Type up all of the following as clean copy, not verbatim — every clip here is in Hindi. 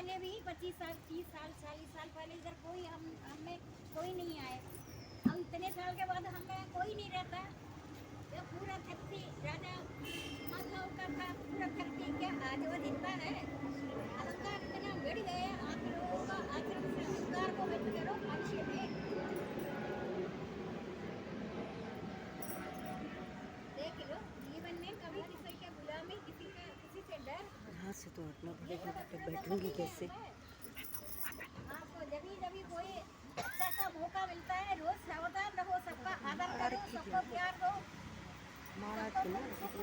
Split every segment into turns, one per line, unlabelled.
पहले भी 25 साल 30 साल 40 साल पहले इधर कोई हमें कोई नहीं आए। अब इतने साल के बाद हमें कोई नहीं रहता। ये पूरा धरती राजा माताओं का था, पूरा धरती क्या आज वो जिंदा है। अहंकार इतना बढ़ गया, आप लोगों का आचरण से अहंकार को बंद करो मनुष्य में। देख लो जीवन में कभी किसी के गुलामी, किसी से डर।
यहाँ से तो हटना पड़ेगा, तो बैठूंगी कैसे?
आपको जब भी कोई अच्छा सा मौका मिलता है, रोज सावधान रहो, सबका आदर करो, सबको प्यार दो।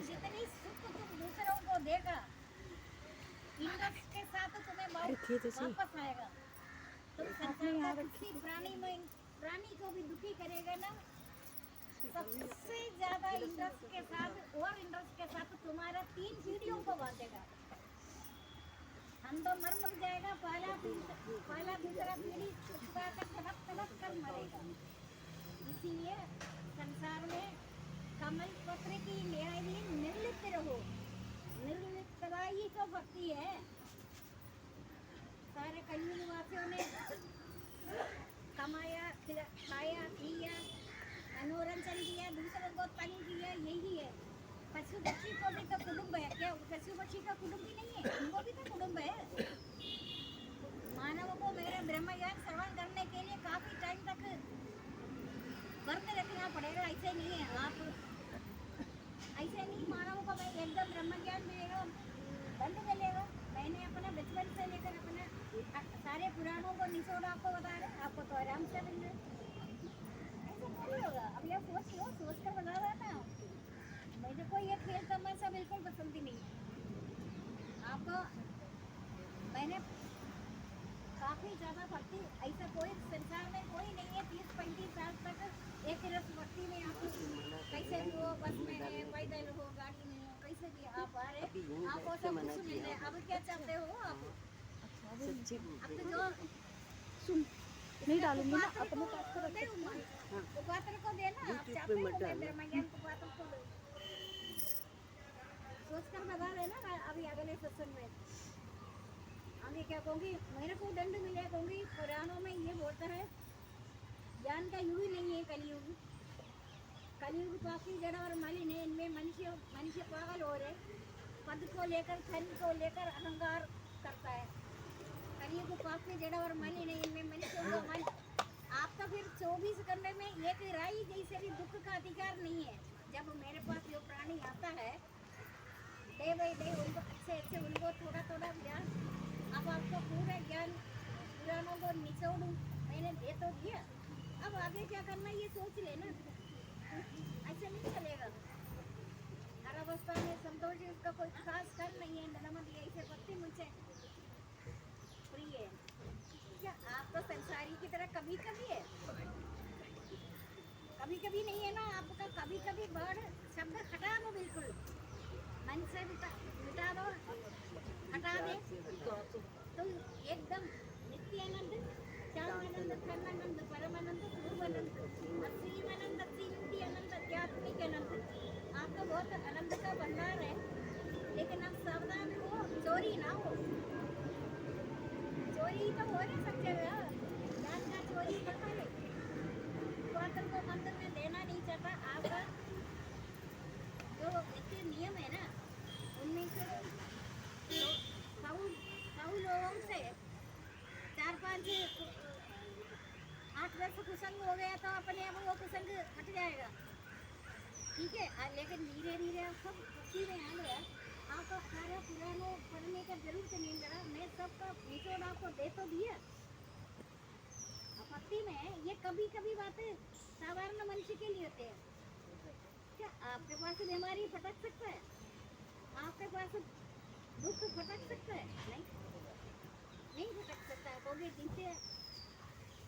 जितनी सुख तुम दूसरों को देगा, इंद्रस के साथ तुम्हें वापस आएगा। तुम संसार का किसी प्राणी को भी दुखी करेगा ना, सबसे ज्यादा इंद्रस के साथ और इंद्रस के साथ तुम्हारा 3 पीढ़ियों को बांटेगा। हम तो मर जाएगा, पहला दूसरा पीढ़ी छुपा कर तड़प कर मरेगा। इसीलिए संसार में कमल पत्र की न्याय निर्लिप्त रहो। निर्लिप्तता ही तो भक्ति है। सारे कलयुग वासियों ने कमाया, खाया, पिया, मनोरंजन किया, दूसरों को तंग किया, यही है। पशु पक्षी को भी तो कुटुंब है क्या? पशु पक्षी का कुटुंब ही नहीं है, उनको भी तो कुटुंब है। मानव को मेरे ब्रह्म ज्ञान श्रवण करने के लिए काफी टाइम तक व्रत रखना पड़ेगा। ऐसे नहीं है, आप ऐसे नहीं मानव को मैं एकदम ब्रह्म ज्ञान मिलेगा, दंड मिलेगा। मैंने अपना बचपन से लेकर अपना सारे पुराणों को निचोड़ आपको बता रहे, आपको तो आराम से मिल रहा है। ऐसा नहीं होगा। अब यह सोच लो, सोच कर बता रहा ना। मुझे कोई ये खेल तमाशा बिल्कुल पसंद ही नहीं है। आपको मैंने काफ़ी ज़्यादा भक्ति, ऐसा कोई संसार में कोई नहीं है 30-35 साल तक एक रस भक्ति में आप कैसे भी हो, बस में है, पैदल हो, गाड़ी में हो, कैसे भी आप आ रहे, आपको सब कुछ मिल रहा है। अब क्या चाहते हो आप? अब तो जो
सुन नहीं डालूंगी ना
अपने कुपात्र को देना। आप चाहते हो मैं ब्रह्मज्ञान कुपात्र को दूं? सोच कर बता देना अभी अगले सत्संग में। आगे क्या कहूँगी, मेरे को दंड मिले कहूँगी। पुराणों में ये बोलता है ज्ञान का युग ही नहीं है कलयुग। कलयुग काफी जड़ और मलिन है। इनमें मनुष्य पागल हो रहे, पद को लेकर, धन को लेकर अहंकार करता है। कलयुग काफी जड़ और मलिन है, इनमें मनुष्य को मन। आप तो फिर 24 घंटे में एक राई जैसे भी दुख का अधिकार नहीं है। जब मेरे पास जो प्राणी आता है डे बाई डे, उनको अच्छे उनको थोड़ा ज्ञान, अब आपको पूरा ज्ञान पुराणों को निचोड़ूं, मैंने दे तो दिया। अब आगे क्या करना ये सोच लेना। ऐसे नहीं चलेगा। हर अवस्था में संतोष जी, उसका कोई खास कर नहीं है। नमन ऐसे भक्ति मुझसे प्रिय है। क्या आप तो संसारी की तरह कभी कभी है, कभी कभी नहीं है ना आपका। कभी कभी वर्ड शब्द हटा दो, बिल्कुल मन से मिटा दो, हटा दे तो एकदम नित्यानंद, श्यामानंद, धर्मानंद, परमानंद, पूर्वानंद, असीमानंद, असीमित आनंद, आध्यात्मिक आनंद। आप तो बहुत आनंद का भंडार है। लेकिन आप सावधान हो, चोरी ना हो। चोरी तो हो नहीं सकते, ज्ञान का चोरी करता है। पुरातन को मंदिर में देना नहीं चाहता। आपका जो नित्य नियम है ना, उनमें से 100 लोगों से 4-5 8-10 कुसंग हो गया तो अपने आप वो कुसंग हट जाएगा। ठीक है, लेकिन धीरे धीरे आप सब भक्ति में आ गया। आपको सारा पुरानों पढ़ने का जरूरत नहीं लगा। मैं सबका निचोड़ आपको दे तो दिया। भक्ति में ये कभी कभी बातें साधारण मनुष्य के लिए होते हैं। क्या आपके पास बीमारी फटक सकता है? आपके पास दुख फटक सकता है? नहीं फटक सकता है। क्योंकि नित्य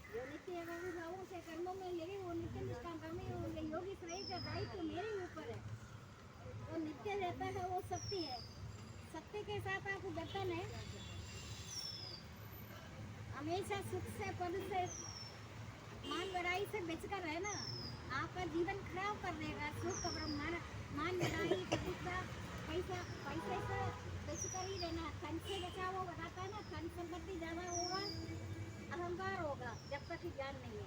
जो नित्य भावों से कर्मों में लगे, वो नित्य निष्काम कर्मी होंगे। योगी श्रेय का दायित्व मेरे ऊपर है। वो नित्य रहता है, वो सत्य है। सत्य के साथ आप बर्तन है। हमेशा सुख से, पद से, मान बढ़ाई से बचकर रहना। आपका जीवन खराब कर देगा। सुख मान बढ़ाई, पैसा पैसे से बचकर ही रहना। धन से बचा, वो बताता है ना, धन संपत्ति की ज्ञान नहीं है।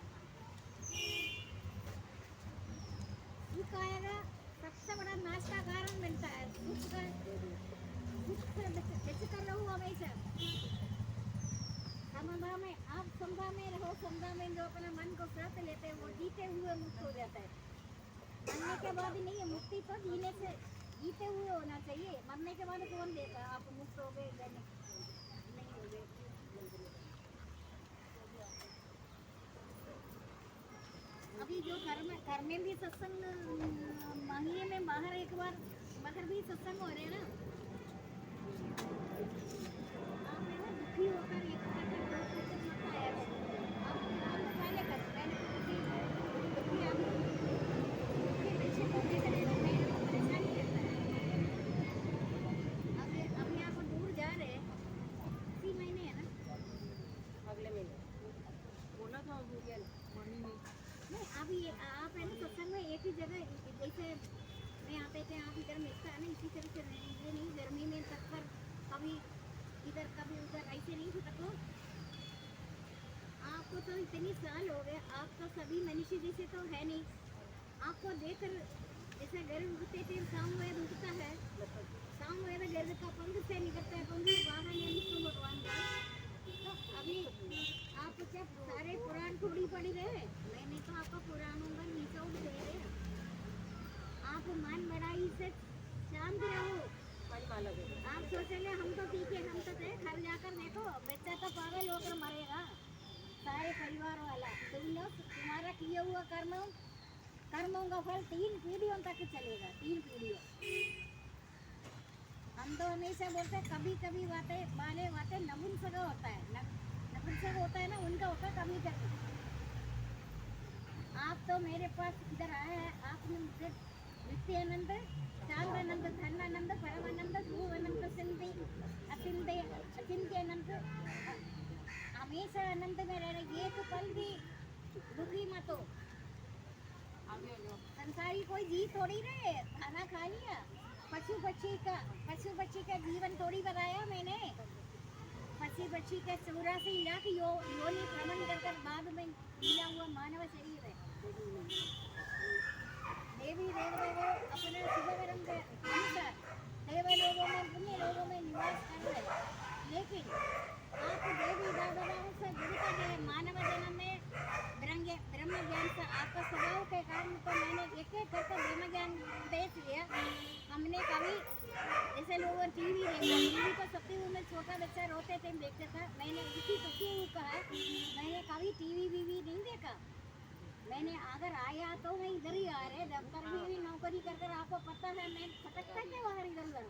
सुख आएगा, सबसे बड़ा नाश का कारण मिलता है। सुख से बेचकर रहो हमेशा। समझा में, आप समझा में रहो, समझा में जो अपने मन को श्रद्ध लेते हैं वो जीते हुए मुक्त हो जाता है। मरने के बाद ही नहीं है मुक्ति, तो जीने से जीते हुए होना चाहिए। मरने के बाद कौन देगा आप मुक्त हो गए नहीं हो गए। अभी जो घर में भी सत्संग महीने में बाहर एक बार भी सत्संग हो रहे हैं ना। आप है ना दुखी होकर एक मत आया करो। आप पहले कर पहले दुखी आप दुखी पीछे होने से मेरे को परेशानी रहता है। अभी आप दूर जा रहे हैं, इसी महीने है ना,
अगले महीने बोला था मॉर्निंग में।
नहीं अभी आप है ना सत्संग में एक ही जगह, जैसे मैं आते थे आप इधर मिलता है ना, इसी तरह से ये नहीं गर्मी में तत्पर कभी इधर कभी उधर ऐसे नहीं भटको। आपको तो इतनी साल हो गए, आप तो सभी मनुष्य जैसे तो है नहीं। आपको देखकर जैसे गर्व उठते थे, सामवेद उठता है, सामवेद गर्व का पंख से निकलता है, पंख बाहर या विष्णु भगवान का। तो अभी आप क्या सारे पुराण थोड़ी पढ़ी रहे, मैंने तो आपका पुराणों का निचोड़ दे रहे। आप मन बढ़ाई से शांत रहो। आप सोचेंगे हम तो ठीक है, हम तो थे, घर जाकर देखो बच्चा तो पागल होकर मरेगा, सारे परिवार वाला। तुम लोग तुम्हारा किया हुआ कर्मों का फल 3 पीढ़ियों तक चलेगा, 3 पीढ़ियों। हम तो हमेशा बोलते हैं कभी कभी बातें नपुंसक होता है, नपुंसक होता है ना, उनका होता है कभी कभी। आप तो मेरे पास इधर आए हैं, आपने मुझे नित्यानंद, चांदानंद, धनानंद, परमानंद, ध्रुवानंद, अचिंत्यानंद, हमेशा आनंद में रह रहे। एक पल भी दुखी मत हो। संसारी कोई जी थोड़ी रहे, खाना खा लिया। पशु पक्षी का जीवन थोड़ी बताया मैंने। पशु पक्षी का 84 लाख योनि भ्रमण कर बाद में मिला हुआ मानव शरीर है। देवी देवता अपने शुभ कर्म के अनुसार देव लोगों में, पुण्य लोगों में निवास कर रहे। लेकिन आप देवी देवताओं से जुड़कर रहे, मानव जन्म में ब्रह्म ज्ञान से आपका स्वभाव के कारण तो मैंने एक करके ब्रह्म ज्ञान देख लिया। हमने कभी जैसे लोग टीवी तो सत्युग में छोटा बच्चा रोते थे देखते था, मैंने इसी सत्युग का है, मैंने कभी टीवी नहीं देखा। मैंने अगर आया तो मैं इधर ही आ रहे, दफ्तर में भी नौकरी कर आपको पता है मैं फटकता के बाहर इधर उधर,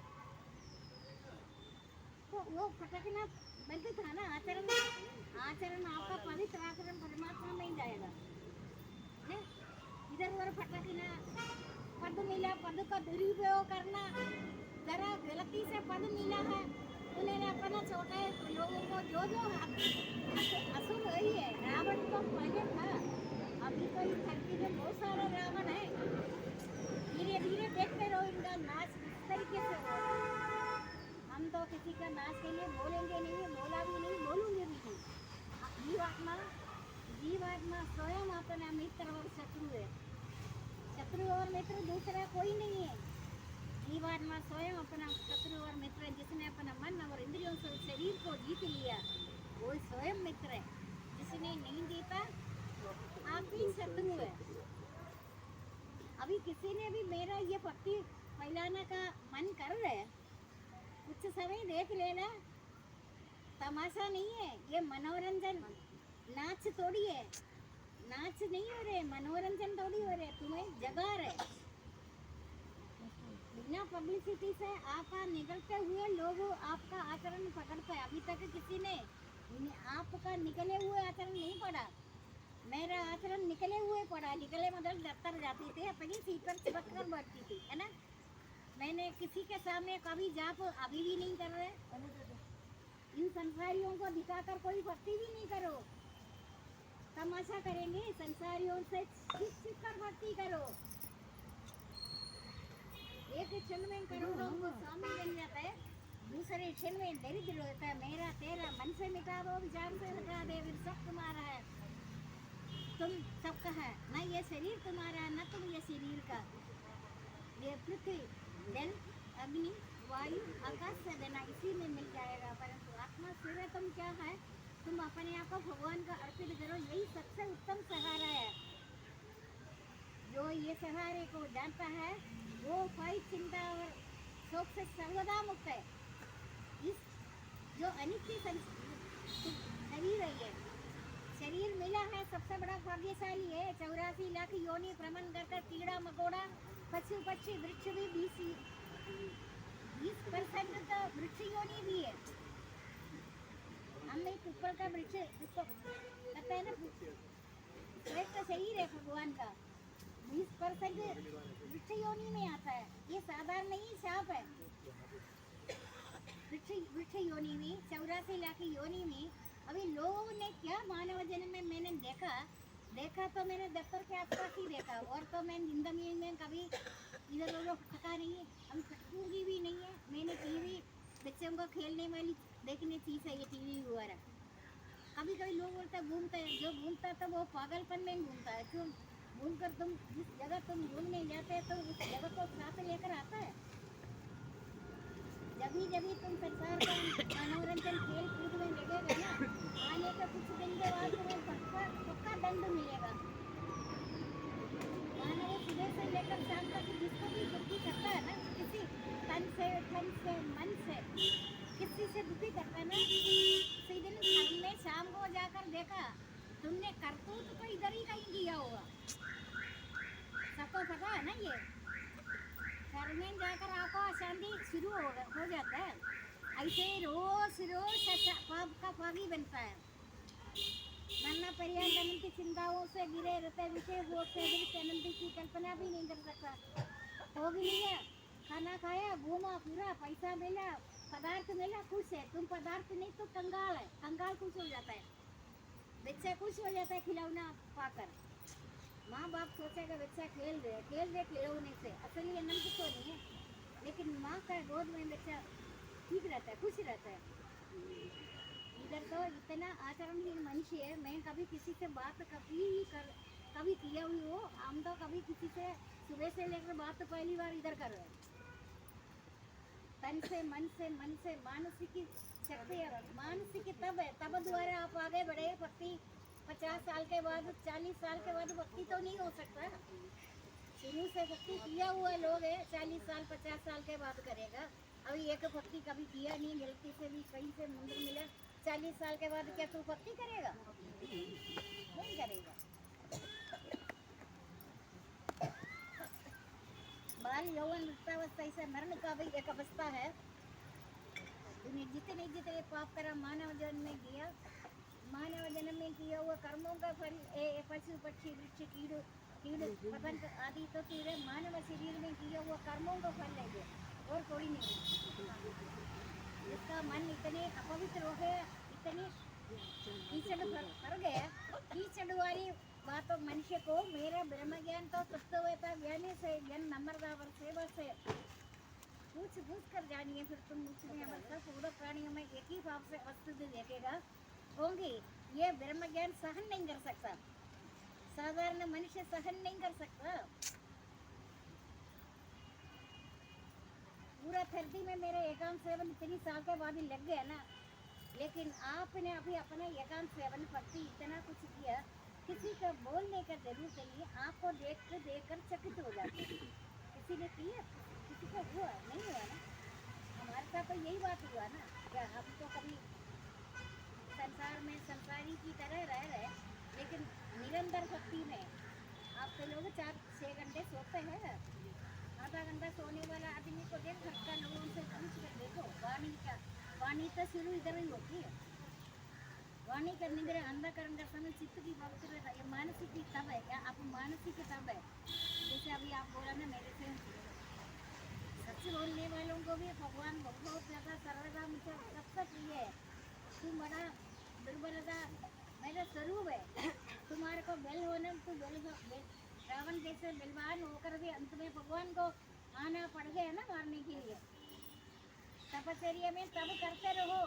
तो वो फटकना बल्कि था ना। आचरण आपका पवित्र आचरण परमात्मा में ही जाएगा। इधर उधर फटकना, पद मिला, पद का दुरुपयोग करना, जरा गलती से पद मिला है, उन्होंने अपना छोटे लोगों को जो अशुभ वही है। रावण तो पहले था, अभी तो इस धरती में बहुत सारा रावण है। धीरे धीरे देखते रहो इनका नाश किस तरीके से हो। हम तो किसी का नाश के लिए बोलेंगे नहीं, बोला भी नहीं, बोलूंगे भी नहीं। जीवात्मा स्वयं अपना मित्र और शत्रु है। शत्रु और मित्र दूसरा कोई नहीं है। जीवात्मा स्वयं अपना शत्रु और मित्र है। जिसने अपना मन और इंद्रियों से शरीर को जीत लिया वो स्वयं मित्र है। जिसने नहीं जीता आप ही शत्रु है। अभी किसी ने भी मेरा ये भक्ति फैलाने का मन कर रहे हैं, कुछ समय देख लेना, तमाशा नहीं है ये, मनोरंजन, नाच थोड़ी है, नाच नहीं हो रहे, मनोरंजन थोड़ी हो रहे, तुम्हें जगा रहे। बिना पब्लिसिटी से आपका निकलते हुए लोग आपका आचरण पकड़ते हैं। अभी तक किसी ने आपका निकले हुए आचरण नहीं पढ़ा। मेरा आचरण निकले हुए पढ़ा, निकले मतलब दफ्तर जाती थी, अपनी सीट पर चिपक कर बैठती थी, है ना। मैंने किसी के सामने कभी जाप अभी भी नहीं कर रहे। इन संसारियों को दिखाकर कोई भक्ति भी नहीं करो, तमाशा करेंगे। संसारियों से सीख कर भक्ति करो। एक क्षण में करोड़ों को स्वामी बन जाता है, दूसरे क्षण में दरिद्र होता है। मेरा तेरा मन से मिटा दो, विचार से हटा दे, फिर सब तुम्हारा है। तुम सबका है ना, ये शरीर तुम्हारा है ना, तुम ये शरीर का। ये पृथ्वी जल अग्नि वायु आकाश से देना इसी में मिल जाएगा। परंतु आत्मा सूर्य तुम क्या है, तुम अपने आप को भगवान का अर्पित करो, यही सबसे उत्तम सहारा है। जो ये सहारे को जानता है वो कोई चिंता और शोक से सर्वदा मुक्त है। इस जो अनित्य शरीर है, ये शरीर मिला है सबसे बड़ा भाग्यशाली है। 84 लाख योनि भ्रमण करकर कीड़ा मकोड़ा पशु पक्षी वृक्ष भी 20% तो वृक्ष योनि भी है। हम एक ऊपर का वृक्ष कहते हैं ना, श्रेष्ठ शरीर है भगवान का, 20% वृक्ष योनि में आता है। ये साधारण नहीं शाप है। वृक्ष योनि में 84 लाख योनि में अभी लोगों ने क्या मानव जन्म में मैंने देखा तो मैंने दफ्तर के आसपास ही देखा, और तो मैं जिंदगी में कभी इधर उधर थका नहीं है, अभी थकूंगी भी नहीं है। मैंने टीवी बच्चों को खेलने वाली देखने चीज़ है ये टीवी वगैरह। कभी कभी लोग बोलते हैं घूमते हैं, जो घूमता है तो वो पागलपन में घूमता है। क्यों घूमकर तुम जिस जगह तुम घूमने जाते हैं तो उस जगह को साथ लेकर आता है। जब भी तुम संसार का मनोरंजन खेल कूद में लगेगा ना, आने के कुछ दिन के बाद तुम्हें पक्का दंड मिलेगा। मानव सुबह से लेकर शाम तक जिसको भी दुखी करता है ना, किसी तन से मन से किसी से दुखी करता है ना, उसी दिन हमने शाम को जाकर देखा तुमने करतूत तो इधर ही कहीं किया होगा। सबको पता है ना, ये घर में जाकर आपको अशांति शुरू हो जाता है। ऐसे रोज पाप का पागी बनता है। मरना पर्यंत अनंत चिंताओं से गिरे रहते, विशेष रूप से अनंत की कल्पना भी नहीं कर सकता। हो भी नहीं है, खाना खाया, घूमा फिरा, पैसा मिला, पदार्थ मिला, खुश है। तुम पदार्थ नहीं तो कंगाल है, कंगाल खुश हो जाता है, बच्चा खुश हो जाता है खिलौना पाकर। माँ बाप सोचेगा बच्चा खेल रहे खिलौने से, असली आनंद तो नहीं है। लेकिन माँ का गोद में बच्चा ठीक रहता है, खुश रहता है। इधर तो इतना आचरणहीन मनुष्य है। मैं कभी किसी से बात कभी किया हुई हो, हम तो कभी किसी से सुबह से लेकर बात तो पहली बार इधर कर रहे हैं। तन से मन से मानसिक शक्ति है, मानसिक तब है, तब द्वारा आप आगे बढ़े। भक्ति 50 साल के बाद 40 साल के बाद भक्ति तो नहीं हो सकता। शुरू से भक्ति किया हुआ लोग है 40 साल 50 साल के बाद करेगा। अभी एक भक्ति कभी किया नहीं, गलती से भी कहीं से मंदिर मिला, 40 साल के बाद क्या तू भक्ति करेगा? नहीं करेगा। बाल यौवन वृद्धावस्था ऐसा मरण का भी एक अवस्था है। तूने जितने पाप करा मानव जन्म में किया, मानव जन्म में किया हुआ कर्मों का फल पशु पक्षी वृक्ष कीड़ पतंग आदि तो तेरे मानव शरीर में किया हुआ कर्मों का फल लेंगे, और कोई नहीं। जिसका मन इतने अपवित्र हो गया, इतने कीचड़ भर गया, कीचड़ वाली बातों मनुष्य को मेरा ब्रह्म ज्ञान तो तत्वता ज्ञान से ज्ञान नम्रता सेवा से पूछ कर जानिए। फिर तुम उसमें अवस्था पूरा प्राणियों में एक ही भाव से वस्तु देखेगा होंगी। ये ब्रह्म ज्ञान सहन नहीं कर सकता, साधारण मनुष्य सहन नहीं कर सकता। पूरा धरती में मेरे एकांत सेवन इतनी साल के बाद ही लग गया ना, लेकिन आपने अभी अपना एकांत सेवन भक्ति इतना कुछ किया, किसी का बोलने का जरूरत नहीं है। आपको देख कर चकित हो जाते हैं। किसी ने किया, किसी को हुआ नहीं हुआ ना। हमारे साथ तो यही बात हुआ ना, क्या हम तो कभी संसार में संसारी की तरह रह रहे, लेकिन निरंतर भक्ति में आपके लोग 4-6 घंटे सोते हैं। आधा घंटा सोने वाला आदमी को देख सकता, लोगों से पूछ कर देखो। वाणी तो शुरू इधर ही होती है। वाणी करने के अंधकरण का समय चित्त की पवित्रता, ये मानसिक की तब है क्या? आप मानसिक तब है। जैसे अभी आप बोला ना मेरे से, सच बोलने वालों को भी भगवान बहुत ज़्यादा सरलता मुझे सबसे प्रिय है। तुम बड़ा दुर्बलता मेरा स्वरूप है। तुम्हारे को बल होना, तू बल रावण जैसे बलवान होकर भी अंत में भगवान को आना पड़ गया ना मारने के लिए। तपस्या में तब करते रहो,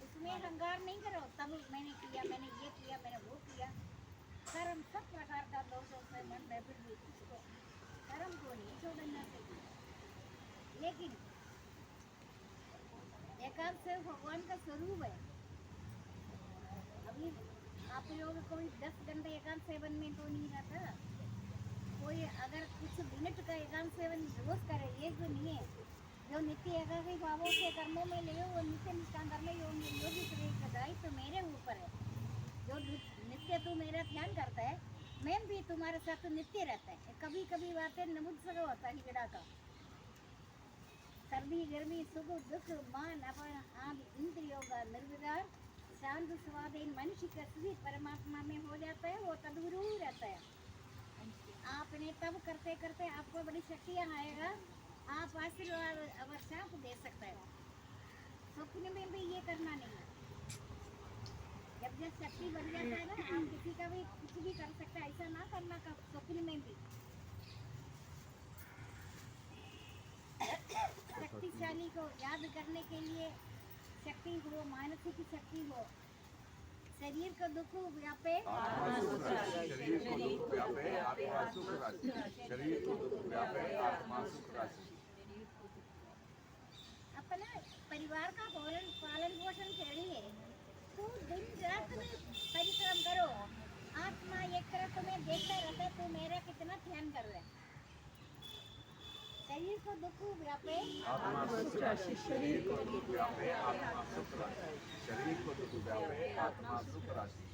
उसमें अहंकार नहीं करो। तब मैंने किया, मैंने ये किया, मैंने वो किया। कर्म सब प्रकार का दोषों से मन है, फिर भी उसको कर्म को नहीं छोड़ना चाहिए। लेकिन एकांत से भगवान का स्वरूप है। अभी आप लोग कोई 10 घंटे एकांत सेवन में तो नहीं रहता। कोई अगर कुछ मिनट का एकांत सेवन रोज करे, ये जो नहीं है, जो नित्य एकाग्री भावों के कर्मों में ले वो नित्य निष्ठान करने योगी शरीर का दायित्व मेरे ऊपर है। जो नित्य तू मेरा ध्यान करता है, मैं भी तुम्हारे साथ नित्य रहता है। कभी कभी बातें नमुत्सक होता है हिजड़ा का, सर्दी गर्मी सुख दुख मान अपन आदि इंद्रियों का निर्विकार शांत स्वाधीन मनुष्य का सभी परमात्मा में हो जाता है। वो तदगुरु रहता है। आपने तब करते करते आपको बड़ी शक्तियाँ आएगा, आप आशीर्वाद अवश्य आप दे सकते हैं। स्वप्न में भी ये करना नहीं है। जब शक्ति बढ़ जाता है ना, आप किसी का भी कुछ भी कर सकते हैं, ऐसा ना करना का स्वप्न में भी। शक्तिशाली को याद करने के लिए शक्ति हो, मानसिक शक्ति हो, शरीर का दुख व्यापे
आत्मा सुख राशि, शरीर को दुख व्यापे आत्मा सुख राशि, शरीर को दुख व्यापे आत्मा सुख राशि।
अपना परिवार का पालन पोषण करिए, तो दिन रात में परिश्रम करो। आत्मा एक तरफ तुम्हें देखता रहता है, तू मेरा कितना ध्यान कर रहा है। शरीर को दुख व्यापे
आत्मा सुख राशि, शरीर को दुख व्यापे आत्मा सुख राशि, शरीर को दुख व्यापे आत्मा सुख राशि।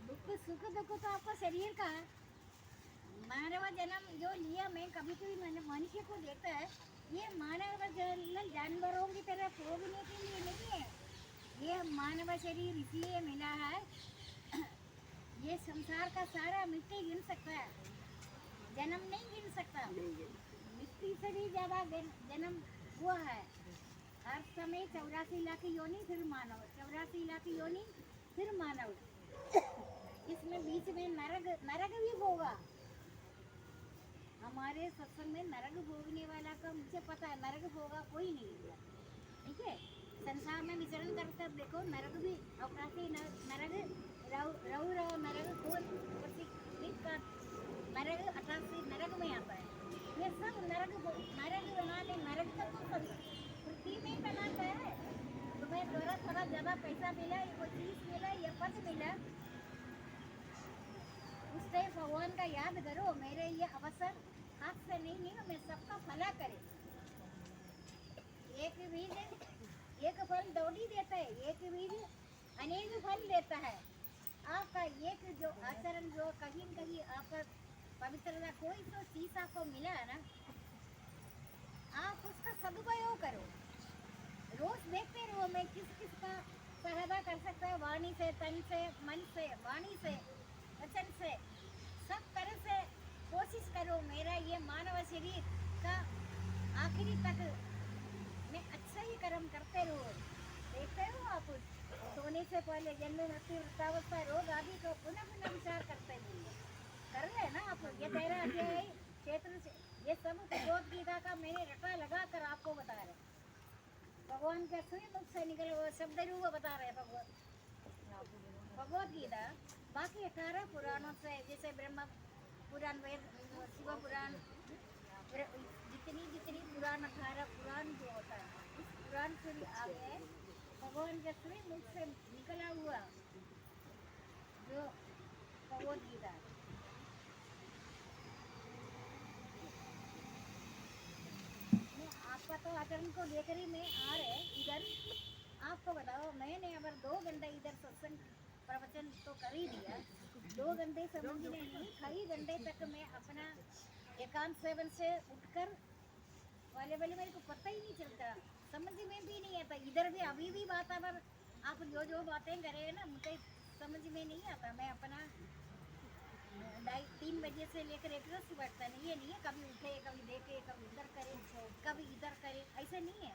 दुख सुख दुख तो आपको शरीर का है। मानव जन्म जो लिया मैं कभी कभी मनुष्य को देता है, ये मानव जन्म जानवरों की तरह भोगने के लिए नहीं है। ये मानव शरीर इसलिए मिला है, ये संसार का सारा मिट्टी गिन सकता है, जन्म नहीं गिन सकता। मिट्टी से भी ज्यादा जन्म हुआ है। हर समय 84 लाख योनि फिर मानव, 84 लाख योनि फिर मानव। इसमें बीच में नरक भी होगा। हमारे सत्संग में नरक भोगने वाला का मुझे पता है, नरक होगा कोई नहीं होगा। ठीक है, संसार में विचरण करते देखो, नरक भी अवकाशी नरक रऊ नरक कौन का नरक 88 नरक में आता है। ये सब नरक बनाने, नरक तो पृथ्वी में बनाता है। तुम्हें थोड़ा ज़्यादा पैसा मिला, कोई चीज़ मिला, ये पद मिला, उससे भगवान का याद करो। मेरे ये अवसर हाथ से नहीं मैं सबका भला करे। एक बीज एक फल दौड़ी देता है, एक बीज अनेक फल देता है। आपका एक जो आचरण, जो कहीं कहीं आपका पवित्रता कोई तो चीज आपको मिला है ना, आप उसका सदुपयोग करो। रोज देखते रहो मैं किस किस का सहायता कर सकता है, वाणी से, तन से, मन से, वाणी से, वचन से, सब तरह से कोशिश करो मेरा ये मानव शरीर का आखिरी तक मैं अच्छा ही कर्म करते रहो। देखते हो आप, सोने से पहले जन्म मृत्यु वृद्धावस्था रोग आदि को पुनः पुनः विचार करते हैं। कर रहे हैं ना आप। ये 13 अध्याय क्षेत्र से ये सब भगवत गीता का मैंने रटा लगा कर आपको बता रहे। भगवान के स्वयं मुख से निकले हुए शब्द रूप बता रहे भगवत गीता। बाकी 18 पुराणों से, जैसे ब्रह्म पुराण, वेद, शिव पुराण, जितनी पुराण 18 पुराण जो होता है, इस पुराण से भी आगे भगवान के स्वयं मुख से निकला हुआ जो भगवत गीता है। आपका तो आचरण को लेकर ही मैं आ रहे इधर। आपको बताओ, मैंने अगर 2 घंटे इधर सत्संग प्रवचन तो कर ही दिया, 2 घंटे समझने नहीं, कई घंटे तक मैं अपना एकांत सेवन से उठकर वाले मेरे को पता ही नहीं चलता, समझ में भी नहीं आता। इधर भी अभी भी वातावरण आप जो बातें करे ना, मुझे समझ में नहीं आता। मैं अपना 3 बजे से लेकर एक रस बैठता नहीं, ये नहीं है कभी उठे कभी देखे कभी उधर करे कभी इधर करे, ऐसा नहीं है।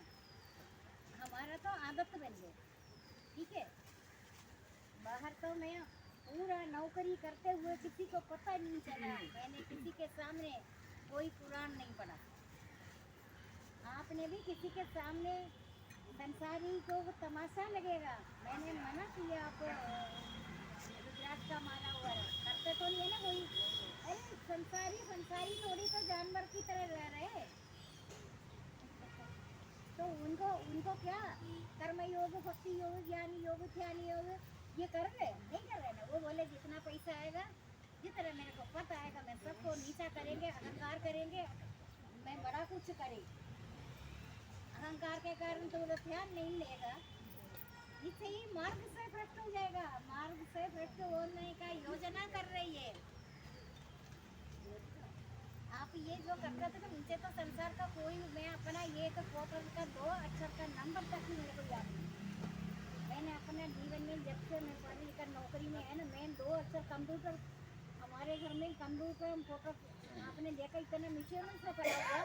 हमारा तो आदत बन गई। ठीक है, बाहर तो मैं पूरा नौकरी करते हुए किसी को पता नहीं चला, मैंने किसी के सामने कोई पुराण नहीं पढ़ा। आपने भी किसी के सामने संसारी को तमाशा लगेगा, मैंने मना किया। आप रुद्राक्ष का माला हुआ है, करते तो नहीं है ना कोई। अरे संसारी थोड़ी तो जानवर की तरह रह रहे हैं। तो उनको उनको क्या कर्म योग, भक्ति योग, ज्ञान योग, ध्यान योग ये कर रहे नहीं कर रहे ना। वो बोले जितना पैसा आएगा, जितना मेरे को पता आएगा, मैं सबको नीचा करेंगे, अहंकार करेंगे, मैं बड़ा कुछ करें। अहंकार के कारण तो वो ध्यान नहीं लेगा, इससे ही मार्ग से भ्रष्ट हो जाएगा। मार्ग से भ्रष्ट होने का योजना कर रही है। आप ये जो करते थे तो मुझे तो संसार का कोई, मैं अपना ये तो पोर्टल का 2 अक्षर का नंबर तक ही मेरे को याद नहीं। मैंने अपने जीवन में जब से मैं पढ़ी लिखकर नौकरी में है ना, मैं 2 अक्षर कंप्यूटर, हमारे घर में कंप्यूटर फोटो आपने देखा इतना मिशन से करा हुआ,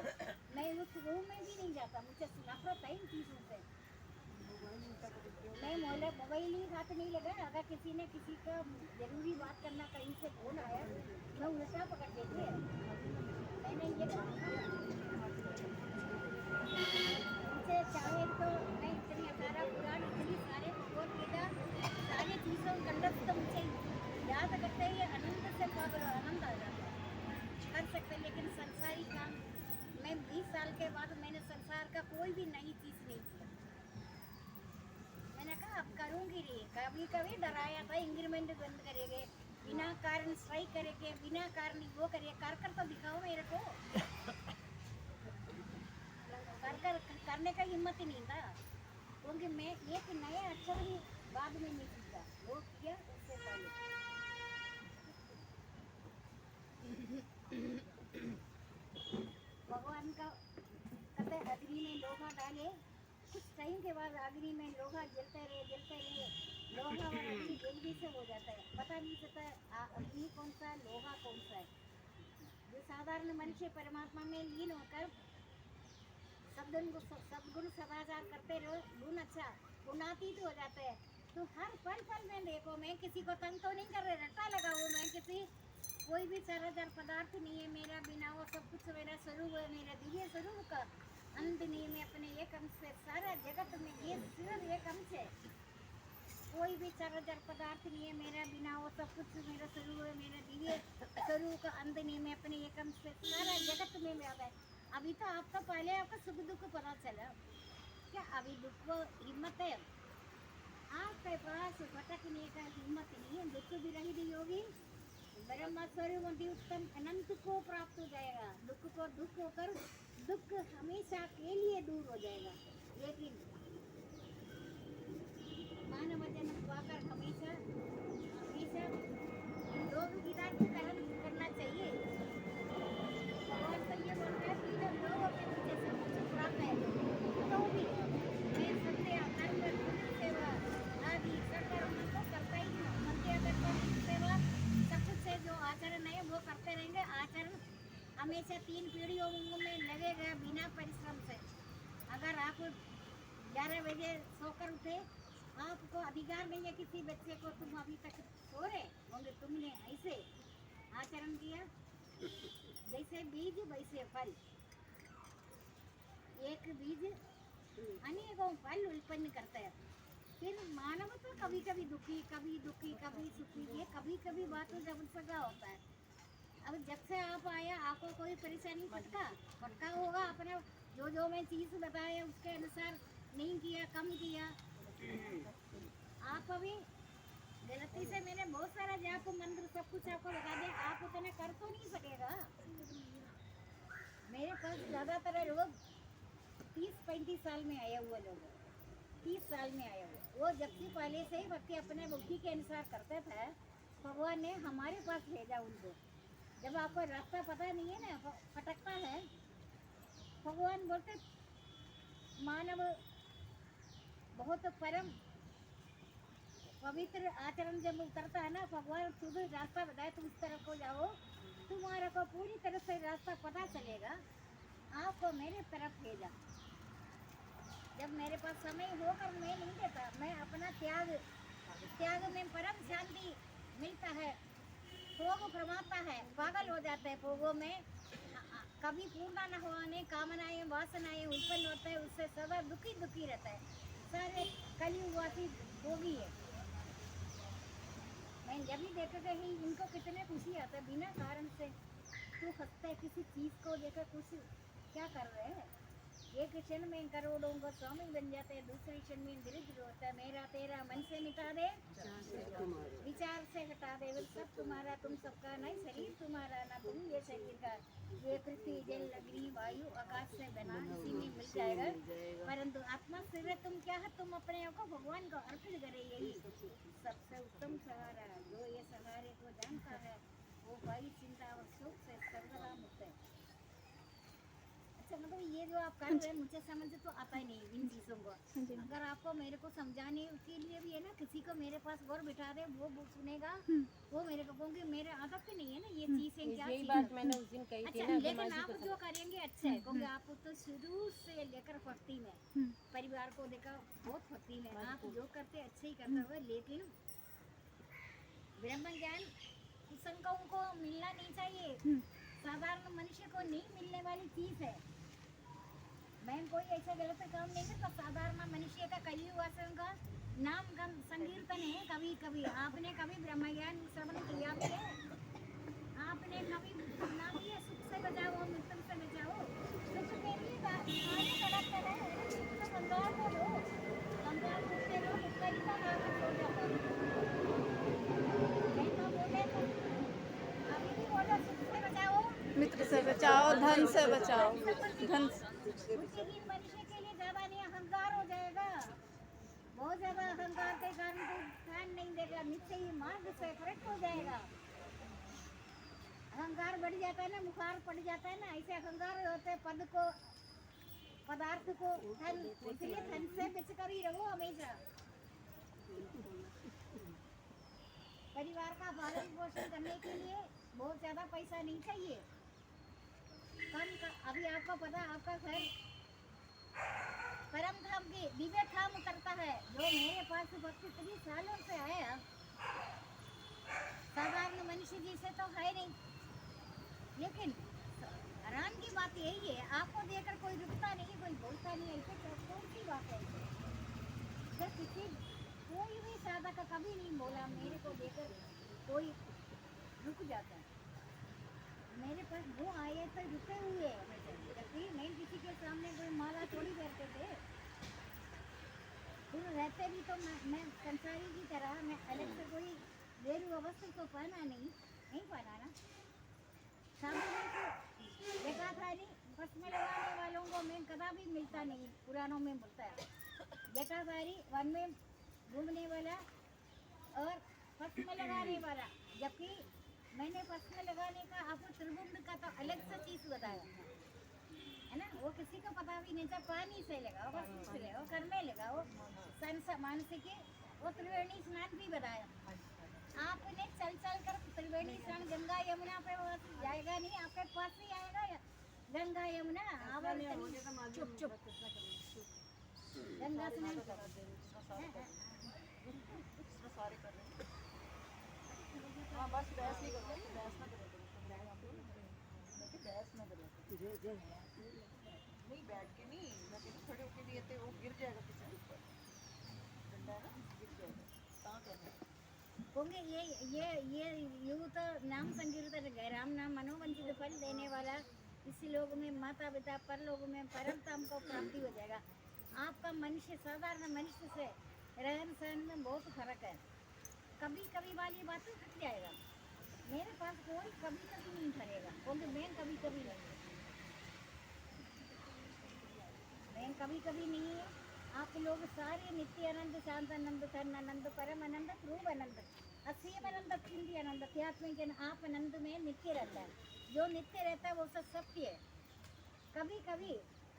मैं उस रूम में भी नहीं जाता, मुझे नफरत है इन चीज़ों से। मैं मोबाइल ही हाथ नहीं लगा। अगर किसी ने किसी का जरूरी बात करना कहीं से फोन आया, मैं उल्टा पकड़ देती है। मैंने ये मुझे चाहे तो मैं इतनी 18 पुराण, इतनी सारे भगवत गीता, सारी चीज़ों कंडक्ट तो मुझे याद करते ही आनंद से पागल आनंद आ जाता है, कर सकते। लेकिन संसारी काम मैं 20 साल के बाद मैंने संसार का कोई भी नई चीज़ नहीं किया। मैंने कहा अब करूँगी नहीं। कभी कभी डराया था, इंक्रीमेंट बंद करेंगे, बिना कारण स्ट्राइक करेंगे, बिना कारण वो करिए, कर तो दिखाओ मेरे को। करने का हिम्मत ही नहीं था, क्योंकि मैं एक नया अक्षर भी बाद में नहीं सीखा, वो किया उससे पहले। भगवान का कहते अग्नि में लोहा डाले, कुछ टाइम के बाद अग्नि में लोहा जलते रहे, लोहा और अग्नि जल्दी से हो जाता है, पता नहीं चलता अग्नि कौन सा है, लोहा कौन सा है। जो साधारण मनुष्य परमात्मा में लीन होकर सद्गुण सदाचार करते रहो, गुण अच्छा गुणातीत हो जाते हैं। तो हर पल में देखो, मैं किसी को तंग तो नहीं कर रहे, रट्टा लगा वो, मैं किसी कोई भी चराचर पदार्थ नहीं है मेरा, बिना वो सब कुछ मेरा स्वरूप है, मेरा दिव्य स्वरूप का अंत नहीं। मैं अपने एक अंश से सारा जगत में ये सिर्फ एक अंश है, कोई भी चराचर पदार्थ नहीं है मेरा, बिना वो सब कुछ मेरा स्वरूप है, मेरा दिव्य स्वरूप का अंत नहीं। मैं अपने एक अंश से सारा जगत में व्याप्त है। अभी तो आपका पहले आपका सुख दुख पता चला क्या? अभी दुख को हिम्मत है आपके पास, भटकने का हिम्मत नहीं है। दुख भी रही होगी, ब्रह्म स्वरूप उत्तम अनंत को प्राप्त हो जाएगा। दुख को दुख होकर दुख हमेशा के लिए दूर हो जाएगा। लेकिन मानव जन्म पाकर हमेशा हमेशा लोग विदाई को करना चाहिए। भगवान तो ये बोलते हैं कि जब लोग अपने पीछे सब कुछ प्राप्त है तो भी मैं सत्य आनंद सेवा आदि सकर्म तो करता ही हूँ। मध्य अगर सेवा सब कुछ से जो आचरण है वो करते रहेंगे। आचरण हमेशा 3 पीढ़ियों में लगेगा बिना परिश्रम से। अगर आप 11 बजे सोकर उठे, आपको अधिकार नहीं है किसी बच्चे को तुम अभी तक सो रहे होंगे, तुमने ऐसे आचरण किया। जैसे बीज वैसे फल, एक बीज अनेकों फल उत्पन्न करता है। फिर मानव तो कभी कभी दुखी, कभी सुखी, ये कभी कभी बात जब सका होता है। अब जब से आप आया आपको कोई परेशानी फटका होगा, अपने जो मैं चीज़ बताया उसके अनुसार नहीं किया, कम किया। आप अभी गलती से मैंने बहुत सारा जाप मंत्र सब कुछ आपको बता दिया, आप उतना कर तो नहीं सकेगा। मेरे पास ज़्यादातर लोग 30-35 साल में आया हुआ, लोग 30 साल में आया हुआ। वो जब से पहले से ही भक्ति अपने बुद्धि के अनुसार करते थे, भगवान ने हमारे पास भेजा उनको। जब आपको रास्ता पता नहीं है ना, भटकता है, भगवान बोलते मानव बहुत परम पवित्र आचरण जब उतरता है ना, भगवान खुद रास्ता बताए तुम इस तरफ को जाओ, तुम्हारा को पूरी तरह से रास्ता पता चलेगा, आपको मेरे तरफ भेजा। जब मेरे पास समय होकर मैं नहीं देता, मैं अपना त्याग में परम शांति मिलता है। भोग प्रमाता है, पागल हो जाता है भोगों में, कभी पूर्ण न होने कामनाएं वासनाएं उत्पन्न होता है, उससे सदा दुखी रहता है। सारे कलियुगवासी भोगी है। मैं बहन जब भी देखोगे ही इनको कितने खुशी आता है बिना कारण से तू हंसते है किसी चीज़ को लेकर कुछ क्या कर रहे हैं। एक क्षण में करोड़ों का स्वामी बन जाते हैं, दूसरे क्षण में दरिद्र होता है। मेरा तेरा मन से मिटा दे, विचार से हटा दे, वो सब तुम्हारा तुम सबका, नहीं शरीर तुम्हारा ना तुम ये शरीर का। ये पृथ्वी जल अग्नि वायु आकाश से बना, इसी में मिल जाएगा। परंतु आत्मा से तुम क्या है, तुम अपने आप को भगवान को अर्पित करे, यही सबसे उत्तम सहारा। जो ये सहारे को जानता है वो भाई चिंता और सुख से सर्वदा मुक्त है। अच्छा मतलब ये जो आप कर रहे हैं मुझे समझ तो आता ही नहीं इन चीज़ों को। अगर आपको मेरे को समझाने के लिए भी है ना, किसी को मेरे पास और बिठा दे वो सुनेगा, वो मेरे को कहूँगी मेरे आदत पे नहीं है ना ये चीज़ें क्या
यही
चीज़।
बात मैंने उस दिन कही थी
अच्छा
ना,
लेकिन आप जो करेंगे अच्छा है, क्योंकि आप तो शुरू से लेकर भक्ति में परिवार को देखा बहुत भक्ति में आप जो करते अच्छे ही करते हो। लेकिन ब्रह्म ज्ञान संकों को मिलना नहीं चाहिए, साधारण मनुष्य को नहीं मिलने वाली चीज़ है। मैं कोई ऐसा गलत काम नहीं करता, साधारण मनुष्य का कलियुग का नाम का संकीर्तन है। कभी कभी आपने कभी ब्रह्म ज्ञान श्रवण किया भी है, आपने कभी नाम लिया सुख से बचाओ मृत्यु से बचाओ। सुख के लिए आगे तड़प है तो कंगाल को दो, कंगाल पूछते रहो मुक्ति का नाम हो जाता है। मैं तो बोले तो अभी भी बोलो सुख से बचाओ,
मित्र से बचाओ, धन से बचाओ, धन से।
बुद्धिहीन मनुष्य के लिए ज्यादा नहीं अहंकार हो जाएगा। बहुत ज्यादा अहंकार के कारण तो ध्यान नहीं देगा, निश्चय ही मार्ग से भ्रष्ट हो जाएगा। अहंकार बढ़ जाता है ना, मुखार पड़ जाता है ना, ऐसे अहंकार होते पद को पदार्थ को धन, इसलिए धन से बच कर ही रहो हमेशा। परिवार का पालन पोषण करने के लिए बहुत ज्यादा पैसा नहीं चाहिए, कम का। अभी आपको पता आपका घर परम धाम की दिव्य धाम उतरता है। जो मेरे पास भक्त इतनी सालों से आया, साधारण मनुष्य जी से तो है नहीं, लेकिन हैरान की बात यही है आपको देकर कोई रुकता नहीं, कोई बोलता नहीं। ऐसे कौन सी बात है? जब किसी कोई भी साधक कभी नहीं बोला मेरे को देकर कोई रुक जाता है। मेरे पास वो आए तो रुके हुए हमेशा, जबकि मैं किसी के सामने कोई माला थोड़ी करते थे। फिर रहते भी तो मैं संसारी की तरह, मैं अलग से कोई वेरू अवस्था तो पहना नहीं पहना ना। सामने को देखा था नहीं, बस में लगाने वालों को मैं कभी भी मिलता नहीं, पुरानों में बोलता है। देखा भारी वन में घूमने वाला और फर्स्ट में लगाने वाला, जबकि मैंने फर्स्ट में लगाने का आपको त्रिभुवन का तो अलग सा चीज़ बताया है ना, वो किसी को पता भी नहीं था। पानी से लगाओ, बस से लगाओ, कर में लगाओ, मानसिक वो त्रिवेणी स्नान भी बताया। आपने चल कर त्रिवेणी स्नान गंगा यमुना पे जाएगा नहीं, आपके पास ही आएगा गंगा यमुना। चुप चुप गंगा स्नान
हाँ बस बहस नहीं करो, बहस ना करो, बहस ना करो, नहीं बैठ के नहीं, मैं कहती खड़े होके लिए थे, वो गिर जाएगा किसी के ऊपर, डंडा है ना, गिर जाएगा, कहाँ करना है?
होंगे ये यूँ तो नाम संकीर्तन है, राम नाम मनोवंचित फल देने वाला। इसी लोग में माता पिता परलोक में परम धाम को प्राप्ति हो जाएगा। आपका मनुष्य साधारण मनुष्य से रहन सहन में बहुत फर्क है। कभी कभी वाली बातें हट जाएगा, मेरे पास कोई कभी कभी नहीं करेगा, क्योंकि मैं कभी कभी नहीं, मैं कभी कभी नहीं है। आप लोग सारे नित्य आनंद, शांत आनंद, धन आनंद, परम आनंद, ध्रुव आनंद, असीम आनंद, चिंती आनंद, अध्यात्मिक जन आप आनंद में नित्य रहता है। जो नित्य रहता है वो सब सत्य है। कभी कभी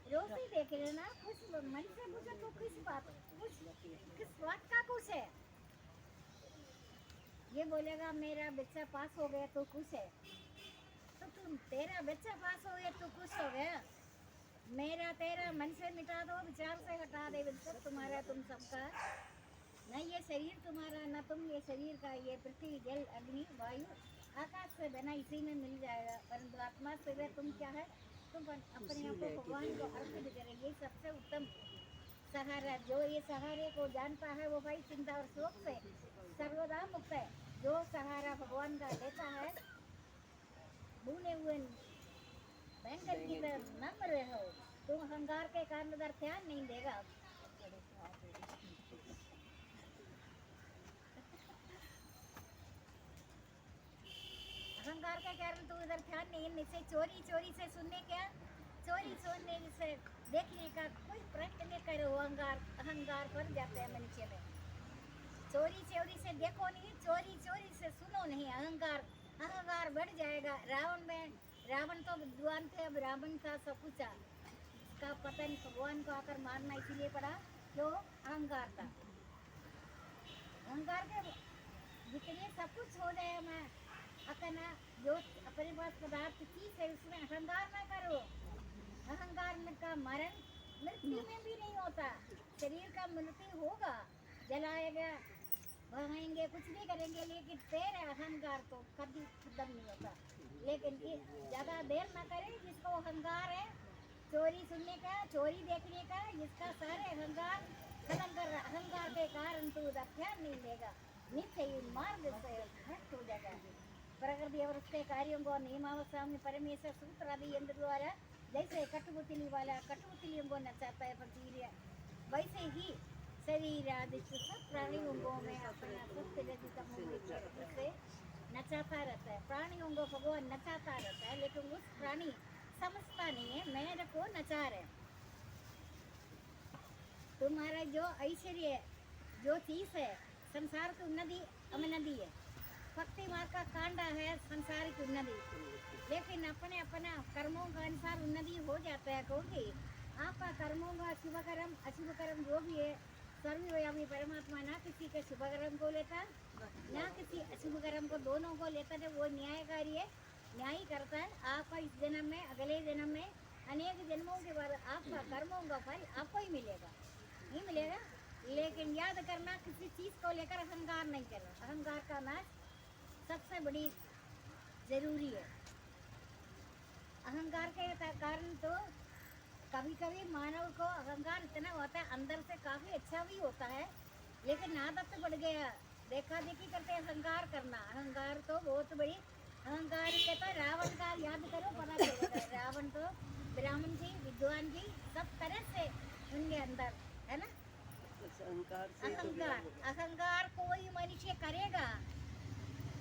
रोज ही देख लेना, कुछ मन से पूछो तो किस बात, किस बात का कुछ है। ये बोलेगा मेरा बच्चा पास हो गया तो खुश है, तो तुम तेरा बच्चा पास हो गया तो खुश हो गया। मेरा तेरा मन से मिटा दो, विचार से हटा दे, सब तुम्हारा तुम सबका। न ये शरीर तुम्हारा, न तुम ये शरीर का। ये पृथ्वी जल अग्नि वायु आकाश से बना, इसी में मिल जाएगा। परंतु आत्मा से तुम क्या है, तुम अपने आप को भगवान को अर्पित करें, ये सबसे उत्तम सहारा। जो ये सहारे को जानता है वो भाई चिंता और शोक से सर्वदा मुक्त है। जो सहारा भगवान का लेता है, भूले हुए बैंगन की तरह नम्र रहो, तुम अहंकार के कारण उधर ध्यान नहीं देगा। अहंकार के कारण तू इधर ध्यान नहीं से चोरी चोरी से सुनने क्या, चोरी सुनने से देखने का कोई प्रयत्न नहीं करो। अहंकार अहंकार पर जाते हैं मनुष्य में। चोरी चोरी से देखो नहीं, चोरी चोरी से सुनो नहीं। अहंकार अहंकार बढ़ जाएगा। रावण तो विद्वान थे, अब रावण था सब कुछ का पतन भगवान को आकर मारना इसीलिए पड़ा जो अहंकार था। अहंकार के जितने सब कुछ हो जाए मैं अपना जो अपने पास पदार्थ चीज है उसमें अहंकार न करो। अहंकार का मरण मृत्यु में भी नहीं होता। शरीर का मृत्यु होगा, जलाएगा, भगाएंगे, कुछ भी करेंगे, लेकिन तेरे अहंकार तो कभी खत्म नहीं होता। लेकिन ज़्यादा देर न करें। जिसको अहंकार है चोरी सुनने का, चोरी देखने का, जिसका सारे अहंकार खत्म कर रहा, अहंकार के कारण तू ध्यान नहीं देगा, नित्य ही मार्ग से भ्रष्ट हो जाएगा। प्रकृति और उसके कार्यों को नियमावस्था में परमेश्वर सूत्र आदि यंत्र द्वारा जैसे कठपुतली वाला कठपुतलियों को नचाता है प्रक्रिया, वैसे ही शरीर आदि सब प्राणियों को में अपना से नचाता रहता है। प्राणियों को भगवान नचाता रहता है, लेकिन उस प्राणी समझता नहीं है मेरे को नचा रहे। तुम्हारा जो ऐश्वर्य जो चीज़ है संसार की उन्नति अवनति है, भक्ति मार्ग का कांडा है संसार की उन्नति। लेकिन अपने अपना कर्मों का अनुसार उन्नति हो जाता है, क्योंकि आपका कर्मों का शुभ कर्म अशुभ कर्म जो भी है सर्वव्यापी परमात्मा ना किसी के शुभ कर्म को लेता ना किसी अशुभ कर्म को, दोनों को लेता है। वो न्यायकारी है, न्याय करता है। आपका इस जन्म में अगले जन्म में अनेक जन्मों के बाद आपका कर्मों का फल आपको ही मिलेगा, नहीं मिलेगा। लेकिन याद करना किसी चीज़ को लेकर अहंकार नहीं करना। अहंकार का नाश सबसे बड़ी जरूरी है। अहंकार के कारण तो कभी कभी मानव को अहंकार इतना होता है, अंदर से काफ़ी अच्छा भी होता है, लेकिन आदत बढ़ गया देखा देखी करते अहंकार करना। अहंकार तो बहुत बड़ी अहंकार के तो रावण का याद करो पता चलेगा। रावण तो ब्राह्मण जी विद्वान जी सब तरह से उनके अंदर है ना अहंकार। अहंकार कोई मनुष्य करेगा,